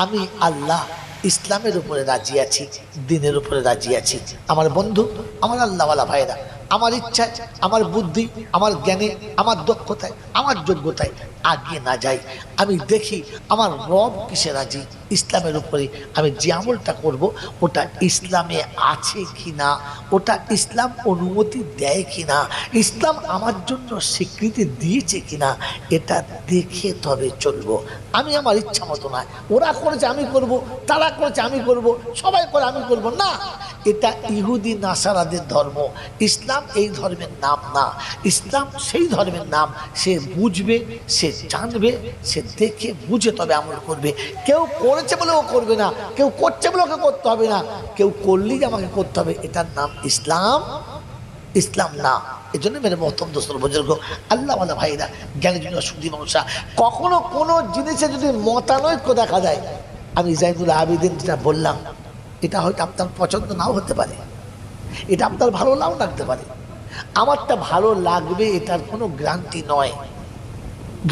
আমি আল্লাহ ইসলামের উপরে রাজি আছি, দিনের উপরে রাজি আছি। আমার বন্ধু, আমার আল্লাহওয়ালা ভাইরা, আমার ইচ্ছায়, আমার বুদ্ধি, আমার জ্ঞানে, আমার দক্ষতায়, আমার যোগ্যতায় আগে না যাই, আমি দেখি আমার রব কিসে রাজি, ইসলামের উপরে আমি যে আমলটা করব ওটা ইসলামে আছে কি না, ওটা ইসলাম অনুমতি দেয় কি না, ইসলাম আমার জন্য স্বীকৃতি দিয়েছে কি না, এটা দেখে তবে চলবো। আমি আমার ইচ্ছা মতো নয়, ওরা করেছে আমি করব, তারা করেছে আমি করব, সবাই করে আমি করব না। এটা ইহুদি নাসারাদের ধর্ম, ইসলাম এই ধর্মের নাম না। ইসলাম সেই ধর্মের নাম, সে বুঝবে, সে জানবে, সে দেখে বুঝে তবে আমল করবে। কেউ করেছে বলে ও করবে না, কেউ করছে বলে ওকে করতে হবে না, কেউ করলেই আমাকে করতে হবে, এটার নাম ইসলাম, ইসলাম না। এই জন্য মেরে মহতম দোস্তর বুজুর্গ, আল্লাহওয়ালা ভাইরা, জ্ঞানী জন্য সুধী মানুষরা, কখনো কোনো জিনিসে যদি মতানৈক্য দেখা যায়, আমি জাইনুল আবেদিন যেটা বললাম, এটা হয়তো আপনার পছন্দ নাও হতে পারে, এটা আপনার ভালো নাও লাগতে পারে, আমারটা ভালো লাগবে এটার কোনো গ্যারান্টি নয়,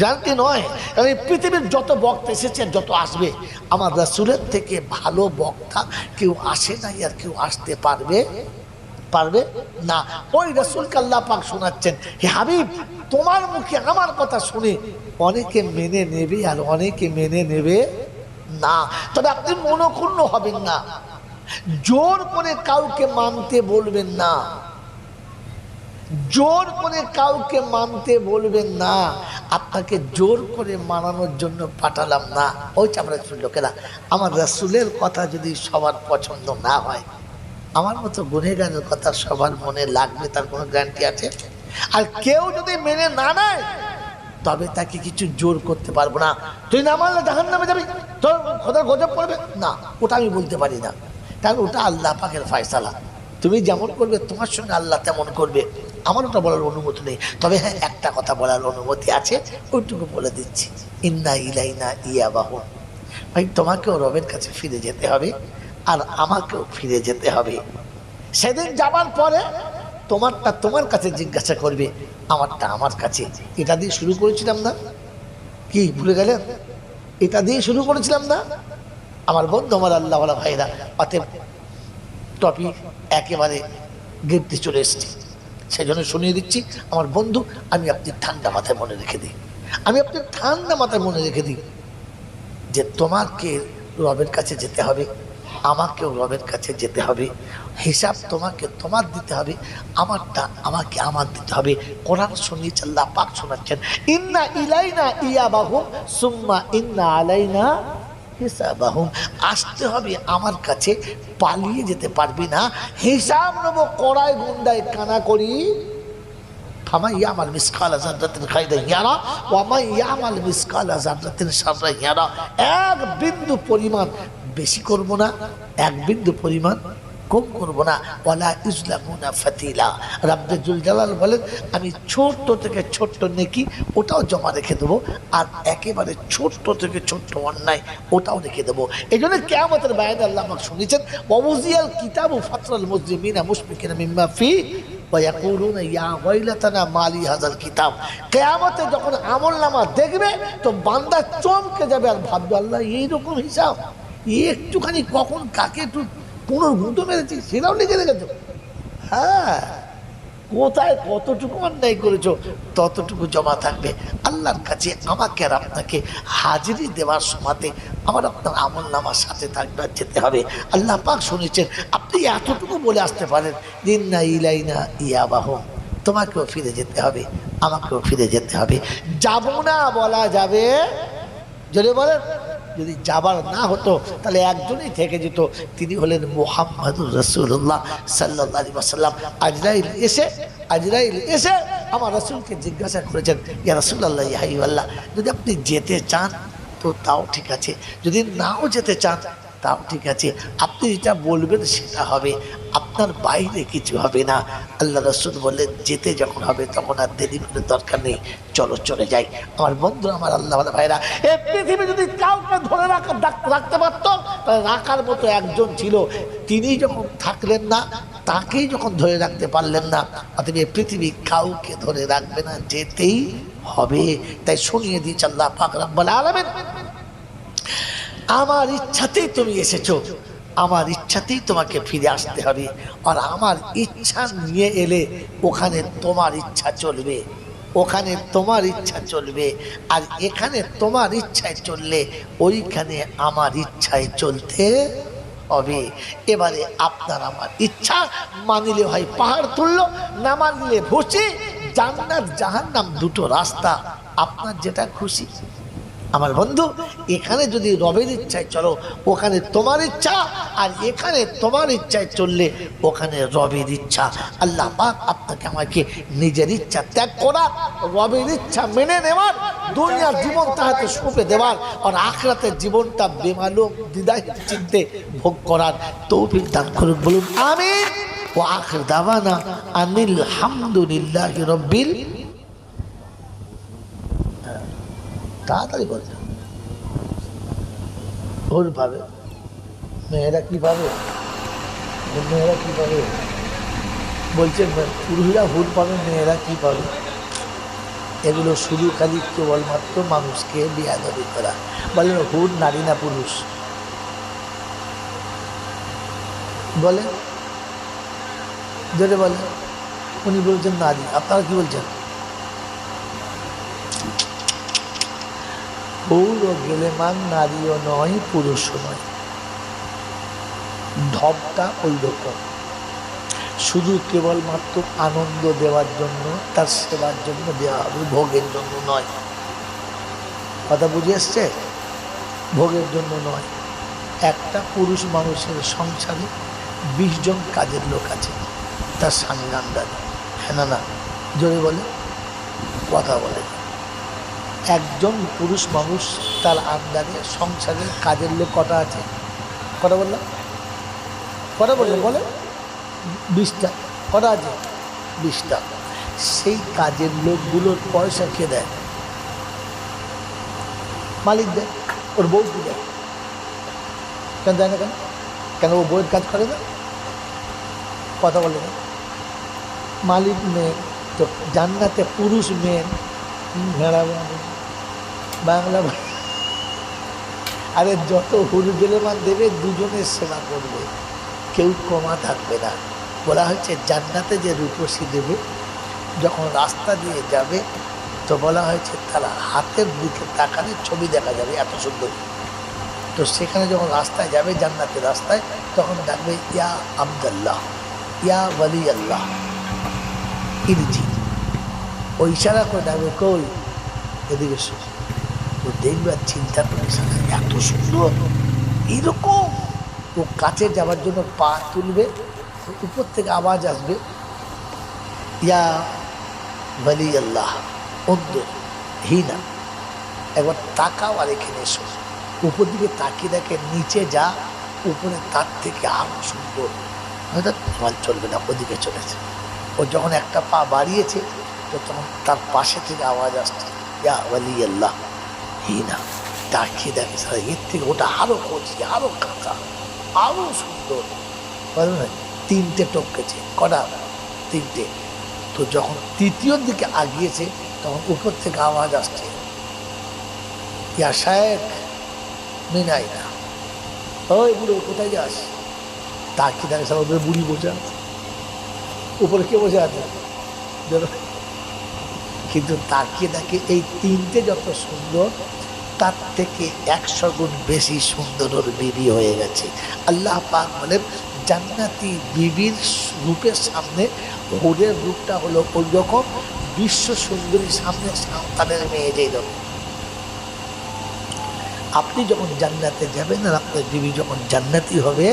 গ্যারান্টি নয়। কারণ এই পৃথিবীর যত বক্তা এসেছে, যত আসবে, আমার রাসূলের থেকে ভালো বক্তা কেউ আসে নাই আর কেউ আসতে পারবে না। ওই রাসূলকে আল্লাহ পাক শোনাচ্ছেন, হে হাবিব, তোমার মুখে আমার কথা শুনে অনেকে মেনে নেবে আর অনেকে মেনে নেবে না, তবে আপনি মনোক্ষুণ্ণ হবেন না, জোর করে কাউকে মানতে বলবেন না, জোর করে কাউকে মানতে বলবেন না। আপনাকে জোর করে মানানোর জন্য পাঠালাম না। ওই চামড়া লোকেরা, আমার রাসূলের কথা যদি সবার পছন্দ না হয়, আমার মতো গুনেগারের কথা সবার মনে লাগবে, তার কোনো গ্যারান্টি আছে? আর কেউ যদি মেনে না নেয়, তবে তাকে কিছু জোর করতে পারবো না। তুই না মানলে জাহান্নামে যাবি, তোর খোদার গজব পড়বে না, ওটা আমি বলতে পারি না, কারণ ওটা আল্লাহ পাকের ফয়সালা। তুমি যেমন করবে তোমার সঙ্গে আল্লাহ তেমন করবে, আমার ওটা বলার অনুমতি নেই। তবে হ্যাঁ, একটা কথা বলার অনুমতি আছে, ওইটুকু বলে দিচ্ছি, ইন্না ইলাইনা ইয়াবাহুম। ভাই, তোমাকেও রবের কাছে ফিরে যেতে হবে, আর আমাকেও ফিরে যেতে হবে। সেদিন যাবার পরে তোমারটা তোমার কাছে জিজ্ঞাসা করবে, আমারটা আমার কাছে। এটা দিয়ে শুরু করেছিলাম না? কি ভুলে গেলেন? এটা দিয়ে শুরু করেছিলাম না? আমার বন্ধু, আমার আল্লাহওয়ালা ভাইরা, অতএব টপিক একেবারে গেমতে চলে এসেছি, সেই জন্য শুনিয়ে দিচ্ছি। আমার বন্ধু, আমি আপনি ঠান্ডা মাথায় মনে রেখে দিই, আমি আপনি ঠান্ডা মাথায় মনে রেখে দিই যে তোমাকে রবের কাছে যেতে হবে, আমাকেও রবের কাছে যেতে হবে। হিসাব তোমাকে তোমার দিতে হবে, আমারটা আমাকে আমার দিতে হবে। কোরআন শুনিয়েছে, আল্লাহ পাক শোনাচ্ছেন, ইন্না ইলাইনা ইয়াবাহুম সুম্মা ইন্না আলাইনা হিসাবাহুম। আসতে হবে আমার কাছে, পালিয়ে যেতে পারবি না। হিসাব নেব কড়াই গুন্ডায় কানা করি। ফামান ইয়ামাল মিসকালা যাররাতিন খায়রান ইয়ারা ওয়া মান ইয়ামাল মিসকালা যাররাতিন শাররান ইয়ারা। এক বিন্দু পরিমাণ বেশি করব না, এক বিন্দু পরিমাণ কম করব না। ওয়ালা ইজলামুনা ফাতিলা। রাব্বুল জুল জালাল বলেন, আমি ছোট্ট থেকে ছোট্ট নেকি ওটাও জমা রেখে দেবো, আর একেবারে ছোট্ট থেকে ছোট্ট অন্যায় ওটাও রেখে দেবো। এই জন্য কিয়ামতের বায়ানে আল্লাহ আমাকে শুনিয়েছেন, ওয়াউজিয়াল কিতাবু ফাতরাল মুজরিমিনা মুশফিকিনা মিম্মা ফি ওয়া ইয়াকুলুনা ইয়া ওয়াইলাতানা মালি হাযাল কিতাব। কিয়ামতে যখন আমলনামা দেখবে তো বান্দা চমকে যাবে আর ভাববে, আল্লাহ এইরকম হিসাব, একটুখানি কখন কাকে একটু পুনর্ভূত মেরেছি সেটাও লিখে রেখেছ। হ্যাঁ, কোথায় কতটুকু অন্যায় করেছো ততটুকু জমা থাকবে আল্লাহর কাছে। আমাকে আর আপনাকে হাজিরি দেওয়ার সময়তে আমার আপনার আমল নামার সাথে থাকবে, যেতে হবে। আল্লাহ পাক শুনেছেন, আপনি এতটুকু বলে আসতে পারেন, ইন্না ইলাইনা ইয়াবাহুম, তোমাকেও ফিরে যেতে হবে, আমাকেও ফিরে যেতে হবে। যাব না বলা যাবে, যদি বলেন, যদি যাবার না হতো তাহলে একজনই থেকে যেত, তিনি হলেন মুহাম্মদুর রাসূলুল্লাহ সাল্লাল্লাহু আলাইহি ওয়াসাল্লাম। আজরাইল এসে আমার রাসূলকে জিজ্ঞাসা করেছেন, ইয়া রাসূলুল্লাহ, ইয়া হাবিবাল্লাহ, যদি আপনি যেতে চান তো তাও ঠিক আছে, যদি নাও যেতে চান তাও ঠিক আছে, আপনি যেটা বলবেন সেটা হবে। আপনার বাইরে কিছু হবে না। আল্লাহ রাসূল বললেন, যেতে যখন হবে তখন আর দেরি করে দরকার নেই, চলো চলে যাই। আমার বন্ধু, আমার আল্লাহ ভাইরা, এই পৃথিবী যদি কাউকে ধরে রাখতে পারত, রাখার মতো একজন ছিল, তিনি যখন থাকলেন না, তাকেই যখন ধরে রাখতে পারলেন না, অতএব এই পৃথিবী কাউকে ধরে রাখবে না, যেতেই হবে। তাই শুনিয়ে দিয়েছে আল্লাহ পাক রব্বুল আলামিন, আমার ইচ্ছাতেই তুমি এসেছো, আমার ইচ্ছাতেই তোমাকে ফিরে আসতে হবে। আর আমার ইচ্ছা নিয়ে এলে ওখানে তোমার ইচ্ছা চলবে, ওখানে তোমার ইচ্ছা চলবে। আর এখানে তোমার ইচ্ছায় চললে ওইখানে আমার ইচ্ছায় চলতে হবে। এবারে আপনার আমার ইচ্ছা মানিলে হয় পাহাড় তুললো, না মানলে ভসে। জান্নাত জাহান্নাম দুটো রাস্তা, আপনার যেটা খুশি। আমার বন্ধু, এখানে যদি রবের ইচ্ছায় চলো ওখানে তোমার ইচ্ছা, আর এখানে তোমার ইচ্ছায় চললে ওখানে রবের ইচ্ছা। আল্লাহ পাক আপনাকে আমাকে নিজের ইচ্ছা ত্যাগ করার, রবের ইচ্ছা মেনে নেওয়ার, দুনিয়ার জীবন তাহাতে সঁপে দেওয়ার, আর আখিরাতের জীবনটা বেমালুম দ্বিধাহীন চিন্তে ভোগ করার তৌফিক দান করুন। বলুন আমিন। ওয়া আখির দাওয়ানা আনিল হামদুলিল্লাহি রাব্বিল। তাড়াতাড়ি বলছে, হুর পাবে মেয়েরা, কি পাবে মেয়েরা, কি পাবে বলছে, পুরুষরা হুর পাবে, মেয়েরা কি পাবে? এগুলো শুধু খালি কেবলমাত্র মানুষকে বিয়াদবি করা। বলেন হুর নারী না পুরুষ? বলে যেটা বলে, উনি বলছেন নারী, আপনারা কি বলছেন? হুর ও গেলেমান নারীও নয়, পুরুষও নয়। ঢপটা ওই রকম, শুধু কেবলমাত্র আনন্দ দেওয়ার জন্য, তার সেবার জন্য দেওয়া হবে, ভোগের জন্য নয়। কথা বুঝে এসছে? ভোগের জন্য নয়। একটা পুরুষ মানুষের সংসারে 20 জন কাজের লোক আছে, তার স্বামীর আন্ডারে। হ্যাঁ না? না জোরে বলে, কথা বলে। একজন পুরুষ মানুষ তার আন্ডারে সংসারের কাজের লোক কটা আছে? কটা বললাম? কটা বললেন বলে? 20টা। কটা আছে? 20টা। সেই কাজের লোকগুলোর পয়সা কে দেয়? মালিক দেয়। ওর বউ কি দেয়? কেন দেয় না? কেন কেন ও বউয়ের কাজ করে না? কথা বলে না। মালিক মেন, তো জান্নাতে পুরুষ মেন, ভেড়া বাংলা। আরে যত হুর গেলেমান দেবে, দুজনের সেবা করবে, কেউ কমা থাকবে না। বলা হচ্ছে জান্নাতে যে রূপসী দেবে, যখন রাস্তা দিয়ে যাবে তো বলা হয়েছে তারা হাতের দিকে তাকালে ছবি দেখা যাবে, এত সুন্দর। তো সেখানে যখন রাস্তায় যাবে, জান্নাতের রাস্তায়, তখন ডাকবে ইয়া আব্দাল্লাহ, ইয়া ওয়ালি আল্লাহ, ইরজি। ওই ইশারা করে ডাকবে, কই এদিকে শুধু। তো দেখবে, চিন্তা করে এত সুন্দর, এইরকম। ও কাছে যাওয়ার জন্য পা তুলবে, উপর থেকে আওয়াজ আসবে, ইয়া ওয়ালি আল্লাহ অন্তর হিনা, একবার তাকাও আর এখানে এসো। উপর দিকে তাকিয়ে দেখে নিচে যা, উপরে তার থেকে আরো সুন্দর। হয়তো তোমার চলবে না, ওদিকে চলেছে। ও যখন একটা পা বাড়িয়েছে, তো তখন তার পাশে থেকে আওয়াজ আসছে, ইয়া ওয়ালি আল্লাহ হিনা। তাকিয়ে দেখে সারা এর থেকে ওটা আরো কচি, আরো কাঁচা, আরো সুন্দর। বলো না, 3টে টপকেছে। কটা? 3টে। তো যখন তৃতীয়র দিকে আগিয়েছে, তখন উপর থেকে আওয়াজ আসছে, ইয়া শায়েখ মিনাই না, ওই বুড়ো কোথায় যাস? তাকিয়ে দেখে সব ওদের বুড়ি বসে আছে, উপরে কে বসে আছে? কিন্তু তাকিয়ে দেখে এই 3টে যত সুন্দর, তার থেকে 100 গুণ বেশি সুন্দর ওর বিবি হয়ে গেছে। আল্লাহ পাক বলেন, জান্নাতি বিবির রূপের সামনে হুরের রূপটা হলো ওই রকম, বিশ্ব সুন্দরীর সামনে সন্তানের মেয়ে যেই রকম। আপনি যখন জান্নাতে যাবেন আর আপনার বিবি যখন জান্নাতি হবে,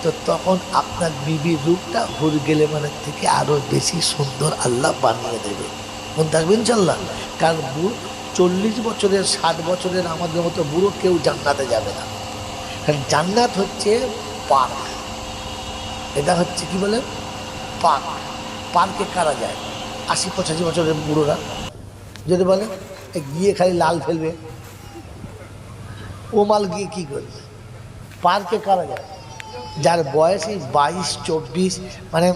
তো তখন আপনার বিবির রূপটা হুর গেলেমানের থেকে আরো বেশি সুন্দর আল্লাহ বানিয়ে দেবে। মনে থাকবেন ইনশাল্লাহ। কারণ 40 বছরের 60 বছরের আমাদের মতো বুড়ো কেউ জান্নাতে যাবে না। কারণ জান্নাত হচ্ছে পার্ক, এটা হচ্ছে কি বলে পার্ক। পার্কে কারা যায়? 80-85 বছরের বুড়োরা। যদি বলে গিয়ে খালি লাল ফেলবে, ও মাল গিয়ে কি করবে? পার্কে কারা যায়? যার বয়স এই 22-24, মানে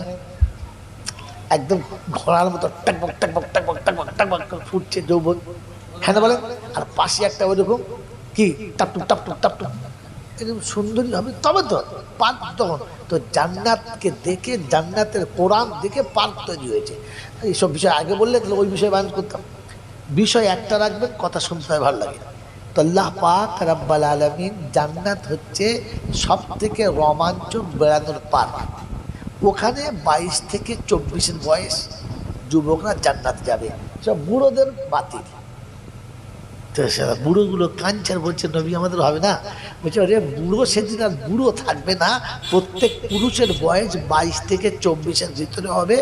একদম ঘোড়ার মতো টাকবক টাকবক টাকবক টাকবক টাকবক ফুটছে যৌবন, হ্যাঁ বলেন। আর পাশে একটা ওইরকম কি টাপটুক টাপটুক টাপটুক এরকম সুন্দরী হবে, তবে তো পার্ক। তখন তো জান্নাতকে দেখে, জান্নাতের কোরআন দেখে পার্ক তৈরি হয়েছে। এইসব বিষয় আগে বললে তাহলে ওই বিষয়ে বায়ান করতাম। বিষয় একটা রাখবেন, কথা শুনতে হয় ভালো লাগে। তো আল্লাহ পাক রাব্বাল আলামিন, জান্নাত হচ্ছে সব থেকে রোমাঞ্চক বেড়ানোর পার্ক। ওখানে 22 থেকে 24 বয়স যুবকরা জান্নাত যাবে, সব বুড়োদের বাতিল। তো সেটা বুড়োগুলো কাঞ্চার বলছে নবী আমাদের হবে না। বলছে ওরে বুড়ো সেদিন আর বুড়ো থাকবে না, প্রত্যেক পুরুষের বয়স 22 থেকে 24 ভিতরে হবে,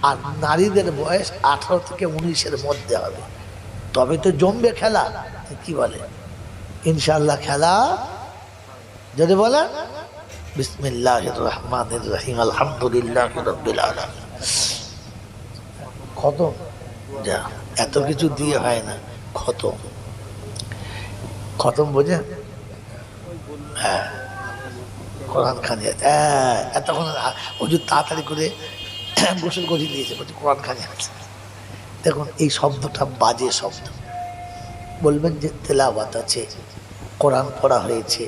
আর নারীদের বয়স 18 থেকে 19 মধ্যে হবে, তবে তো জমবে খেলা। কি বলে? ইনশাআল্লাহ খেলা যদি বলে বিসমিল্লাহির রহমানির রহিম আলহামদুলিল্লাহি রাব্বিল আলামিন। খতম। যা এত কিছু দিয়ে হয় না, খতম। খতম বোঝেন? হ্যাঁ, কোরআন খানি আছে। এতক্ষণ হুজুর তাড়াতাড়ি করে গোসল করিয়ে দিয়েছে, বলছে কোরআন খানি আছে। দেখুন এই শব্দটা বাজে শব্দ। বলবেন যে তেলাওয়াত আছে, কোরআন পড়া হয়েছে,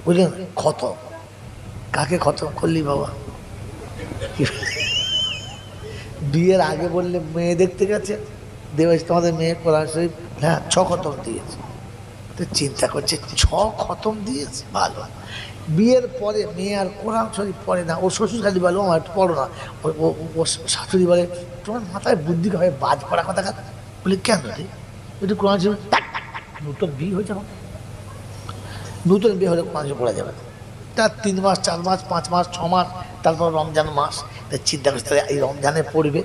বুঝলেন? খতম। কাকে খতম করলি বাবা? বিয়ের আগে বললে মেয়ে দেখতে গেছে, দেবেশ তোমাদের মেয়ে কোরআন শরীফ, হ্যাঁ 6 খতম দিয়েছে। তো চিন্তা করছে 6 খতম দিয়েছে, ভালো। বিয়ের পরে মেয়ে আর কোরআন শরীফ পড়ে না, ওর শ্বশুর খালি বলে আমার একটু পড়ো না। ও শাশুড়ি বলে তোমার মাথায় বুদ্ধি হয়, বাজ পড়া কথা কথা। বলি কেন রে? একটু কোরআন শরীফ, নতুন বিয়ে হয়েছে, নতুন বিয়ে হলে কোরআন শরীফ পড়া যাবে না। তার 3 মাস 4 মাস 5 মাস 6 মাস, তারপর রমজান মাস। চিন্তা করছে এই রমজানে পড়বে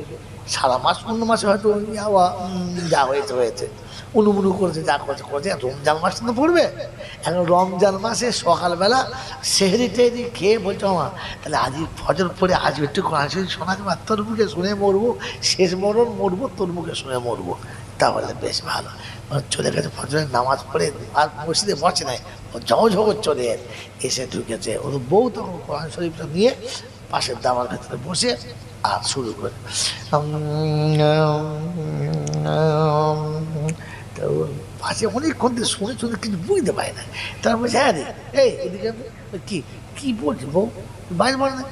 সারা মাস, অন্য মাসে হয়তো যা হয়েছে হয়েছে, উনুমুনু করেছে, যা করেছে করেছে, রমজান মাসে তো পড়বে। এখন রমজান মাসে সকালবেলা সেহরি টেহরি খেয়ে বলছো আমার তাহলে আজ ফজর পড়ে আজ একটু কোরআন শরীফ শোনা যাবে, তোর মুখে শুনে মরবো, শেষ মরণ মরবো তোর মুখে শুনে মরবো, তাহলে বেশ ভালো। চলে গেছে ফজরের নামাজ পড়ে, আর মসজিদে বসে নাই, ঝগড় চলে এসে ঢুকেছে। ওর বউ তখন কোরআন শরীফটা নিয়ে পাশের দামার ভেতরে বসে আর শুরু করে তো পাশে অনেকক্ষণ শুনে শুনে কিছু বুঝতে পারে না। তারপর বলছে হ্যাঁ রে এই এদিকে কি কি বলছি বউ বাইরে বলে না,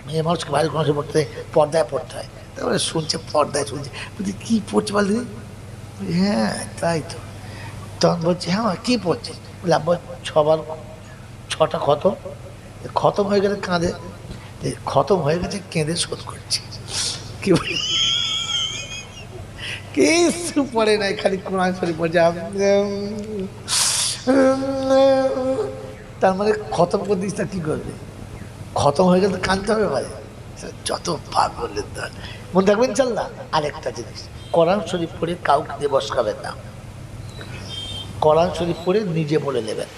মেয়ে মানুষকে বাইরে কোনো পড়তে পর্দায় পড়তে হয়। তারপরে শুনছে পর্দায় শুনছে, বলছি কী পড়ছে বলতে? হ্যাঁ তাই তো। তখন বলছে হ্যাঁ কী পড়ছে? বলে আব্বা সবার 6টা খতম, খতম হয়ে গেলে কাঁদে, খতম হয়ে গেছে কেঁদে শোধ করছে। কি কিছু পড়ে নাই, খালি কোরআন শরীফ পড়ছে। তার মানে খতম করে দিস, তা কি করবে? খতম হয়ে গেলে তো কাঁদতে হবে ভাই। যত পাগলের দল। মনে রাখবেন ইনশাল্লাহ। আরেকটা জিনিস, কোরআন শরীফ পড়ে কাউকে দিয়ে বসকাবেন না। কোরআন শরীফ পড়ে নিজে বলে নেবেন,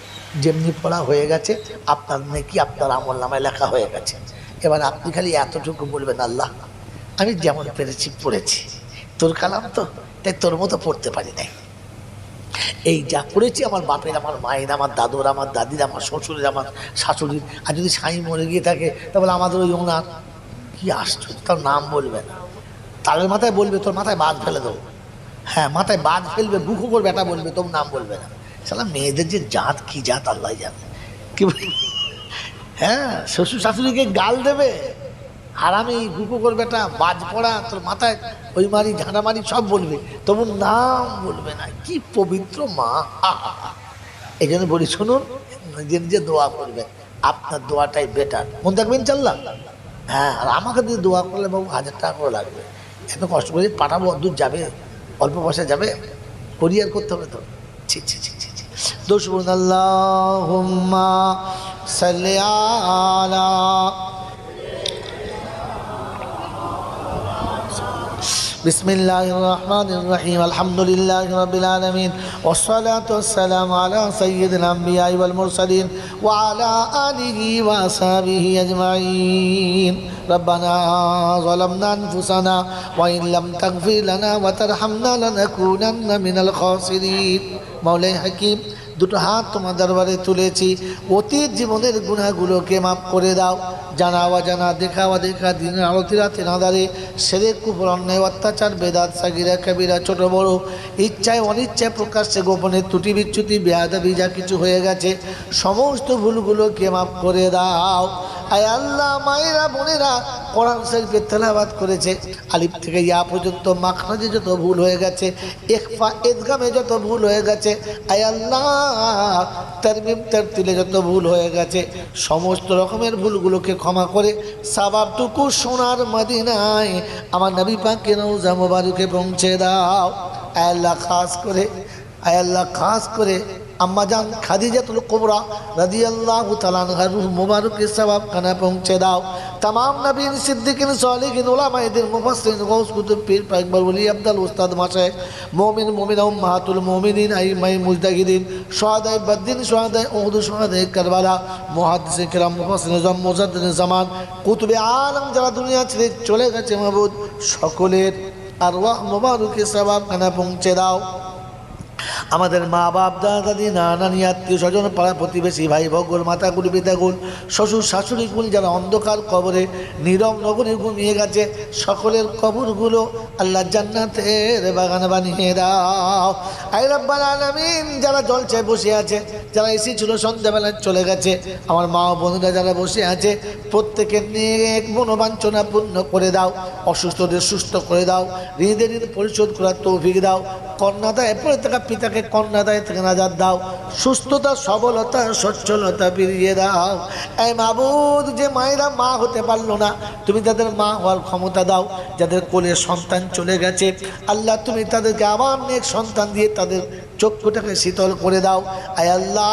যেমনি পড়া হয়ে গেছে আপনার নেকি আপনার আমল নামায় লেখা হয়ে গেছে। এবার আপনি খালি এতটুকু বলবেন আল্লাহ আমি যেমন পেরেছি পড়েছি, তোর কালাম তো, তাই তোর মতো পড়তে পারি নাই। এই যা পড়েছি আমার বাপের, আমার মায়ের, আমার দাদুর, আমার দাদির, আমার শ্বশুরের, আমার শাশুড়ির, আর যদি স্বামী মরে গিয়ে থাকে তাহলে আমাদের ওই ওনার। কি আশ্চর্য, তার নাম বলবে না, তাদের মাথায় বলবে তোর মাথায় বাদ ফেলে দেবো। হ্যাঁ মাথায় বাদ ফেলবে, বুকু করবে, এটা বলবে, তোর নাম বলবে না। সালা মেয়েদের যে জাত, কি জাত আল্লাহ জানে। কি হ্যাঁ শ্বশুর শাশুড়িকে গাল দেবে, হারামি বুকু করবে, এটা বাজ পড়া, তোর মাথায় ওই মারি ঝাঁড়া মারি সব বলবে, তবু নাম বলবে না। কি পবিত্র মা! এই জন্য বলি শুনুন, নিজে নিজে দোয়া করবেন, আপনার দোয়াটাই বেটার। মনে থাকবেন ইনশাল্লাহ। হ্যাঁ, আর আমাকে দিয়ে দোয়া করলে বাবু 1000 টাকা করে লাগবে। এত কষ্ট করে পাঠাবো, দূর যাবে, অল্প পয়সা যাবে, কোরিয়ার করতে হবে তো। ছি ছি ছি ছি ছি। দুশমন আল্লাহুম্মা সাল্লি আলা বিসমিল্লাহির রহমানির রহিম আলহামদুলিল্লাহি রাব্বিল আলামিন ওয়াসসালাতু ওয়াসসালামু আলা সাইয়্যিদিল আমবিয়া ওয়াল মুরসালিন ওয়া আলা আলিহি ওয়া আসহাবিহি আজমাইন রব্বানা যালামনা আনফুসানা ওয়া ইন লাম তাগফির লানা ওয়া তারহামনা লানাকুনান্না মিনাল খাসিরিন। মাওলাই হাকিম, দুটো হাত তোমার দরবারে তুলেছি, অতীত জীবনের গুনাহগুলোকে মাফ করে দাও। জানা অজানা, দেখা অদেখা, দিনের আলোতে রাতে নাদারে, শিরক কুফর, অন্যায় অত্যাচার, বেদাত সাগিরা কবিরা, ছোট বড়, ইচ্ছায় অনিচ্ছায়, প্রকাশ্যে গোপনে, ত্রুটি বিচ্যুতি বেয়াদবি যা কিছু হয়ে গেছে সমস্ত ভুলগুলোকে মাফ করে দাও। আয় আল্লাহ, মায়েরা বোনেরা কোরআন শরীফের তেলাওয়াত করেছে, আলিফ থেকে ইয়া পর্যন্ত মাখরাজে যত ভুল হয়ে গেছে, ইখফা ইদগামে যত ভুল হয়ে গেছে, আয় আল্লাহ তারমিম তারতিলে যত ভুল হয়ে গেছে সমস্ত রকমের ভুলগুলোকে ক্ষমা করে সওয়াবটুকু সোনার মদিনায় আমার নবী পাকের রওজা মোবারকে পৌঁছে দাও। আয় আল্লাহ খাস করে আম্মা জান খাদিজাতুল কুবরা রাদিয়াল্লাহু তাআলা আনহার রূহ মুবারকের সওয়াবখানা পৌঁছে দাও। तमाम नबीन सिद्दीकीन सालिहीन उलामाए दिन मुफस्सिरीन गौस कुतुब पीर पैगंबर वली अब्दुल उस्ताद माशाइख मोमिन मोमिना उम्महातुल मोमिनीन आइम्माए मुजतहिदीन शुहदाए बद्रीन शुहदाए उहुद शुहदाए करबला मुहद्दिसिन किराम मुफस्सिरीन जम मुजद्दिदिन ज़मान कुतुबे आलम যারা দুনিয়া ছেড়ে চলে গেছে মাবুদ সকলের আরওয়াহ মুবারকের সওয়াবখানা পৌঁছে দাও। আমাদের মা বাপ দাদা দাদি নানা নানি আত্মীয় স্বজন পাড়া প্রতিবেশী ভাই ভগল মাতাগুল পিতাগুল শ্বশুর শাশুড়িগুল যারা অন্ধকার কবরে নীরব নগরে ঘুমিয়ে গেছে সকলের কবরগুলো আল্লাহ জান্নাতের বাগান বানিয়ে দাও। আয় রাব্বাল আলামিন, যারা জলসায় বসে আছে, যারা এসেছিল সন্ধ্যাবেলায় চলে গেছে, আমার মা বোনেরা যারা বসে আছে প্রত্যেকের নেক মনোবাঞ্ছনা পূর্ণ করে দাও, অসুস্থদের সুস্থ করে দাও, ঋণের ঋণ পরিশোধ করার তৌফিক দাও, কন্যাদায় পড়ে থাকা পিতাকে কন্যাদায় থেকে নাজাত দাও, সুস্থতা সবলতা সচ্ছলতা ফিরিয়ে দাও। এই মাবুদ, যে মায়েরা মা হতে পারলো না তুমি তাদের মা হওয়ার ক্ষমতা দাও, যাদের কোলে সন্তান চলে গেছে আল্লাহ তুমি তাদেরকে আবার নেক সন্তান দিয়ে তাদের চক্ষুটাকে শীতল করে দাও। আয় আল্লাহ,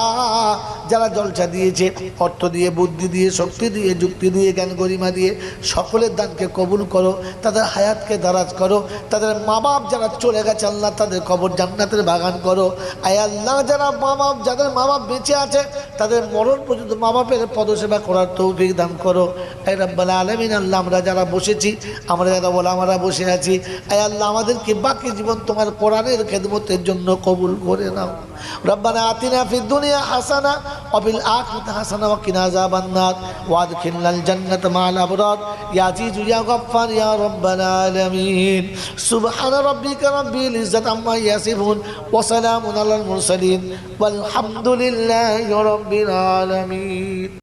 যারা জলসা দিয়েছে অর্থ দিয়ে, বুদ্ধি দিয়ে, শক্তি দিয়ে, যুক্তি দিয়ে, জ্ঞান গরিমা দিয়ে সকলের দানকে কবুল করো, তাদের হায়াতকে দারাজ করো, তাদের মা বাপ যারা চলে গেছে আল্লাহ তাদের কবর জান্নাতের বাগান করো। আয় আল্লাহ, যারা মা বাপ, যাদের মা বাপ বেঁচে আছে তাদের মরণ পর্যন্ত মা বাপের পদসেবা করার তৌফিক দান করো। আয় রাব্বাল আলামিন, আল্লাহ আমরা যারা বসেছি, আমরা যারা ওলামারা বসে আছি, আয় আল্লাহ আমাদেরকে বাকি জীবন তোমার কোরআনের খেদমতের জন্য কবুল করে নাও। রব্বানা আতিনা ফিদ দুনিয়া হাসানা ওয়া ফিল আখিরাতি হাসানা ওয়া কিনা আযাবান নার ওয়া আদখিলনাল জান্নাতা মা'আল আবরার ইয়া আজিজু ইয়া গফফার ইয়া রাব্বাল আলামিন। সুবহানা রাব্বিকা রাব্বিল ইজ্জাতি আম্মা ইয়াসিফুন ওয়া সালামুন আলাল মুরসালিন ওয়াল হামদুলিল্লাহি রাব্বিল আলামিন।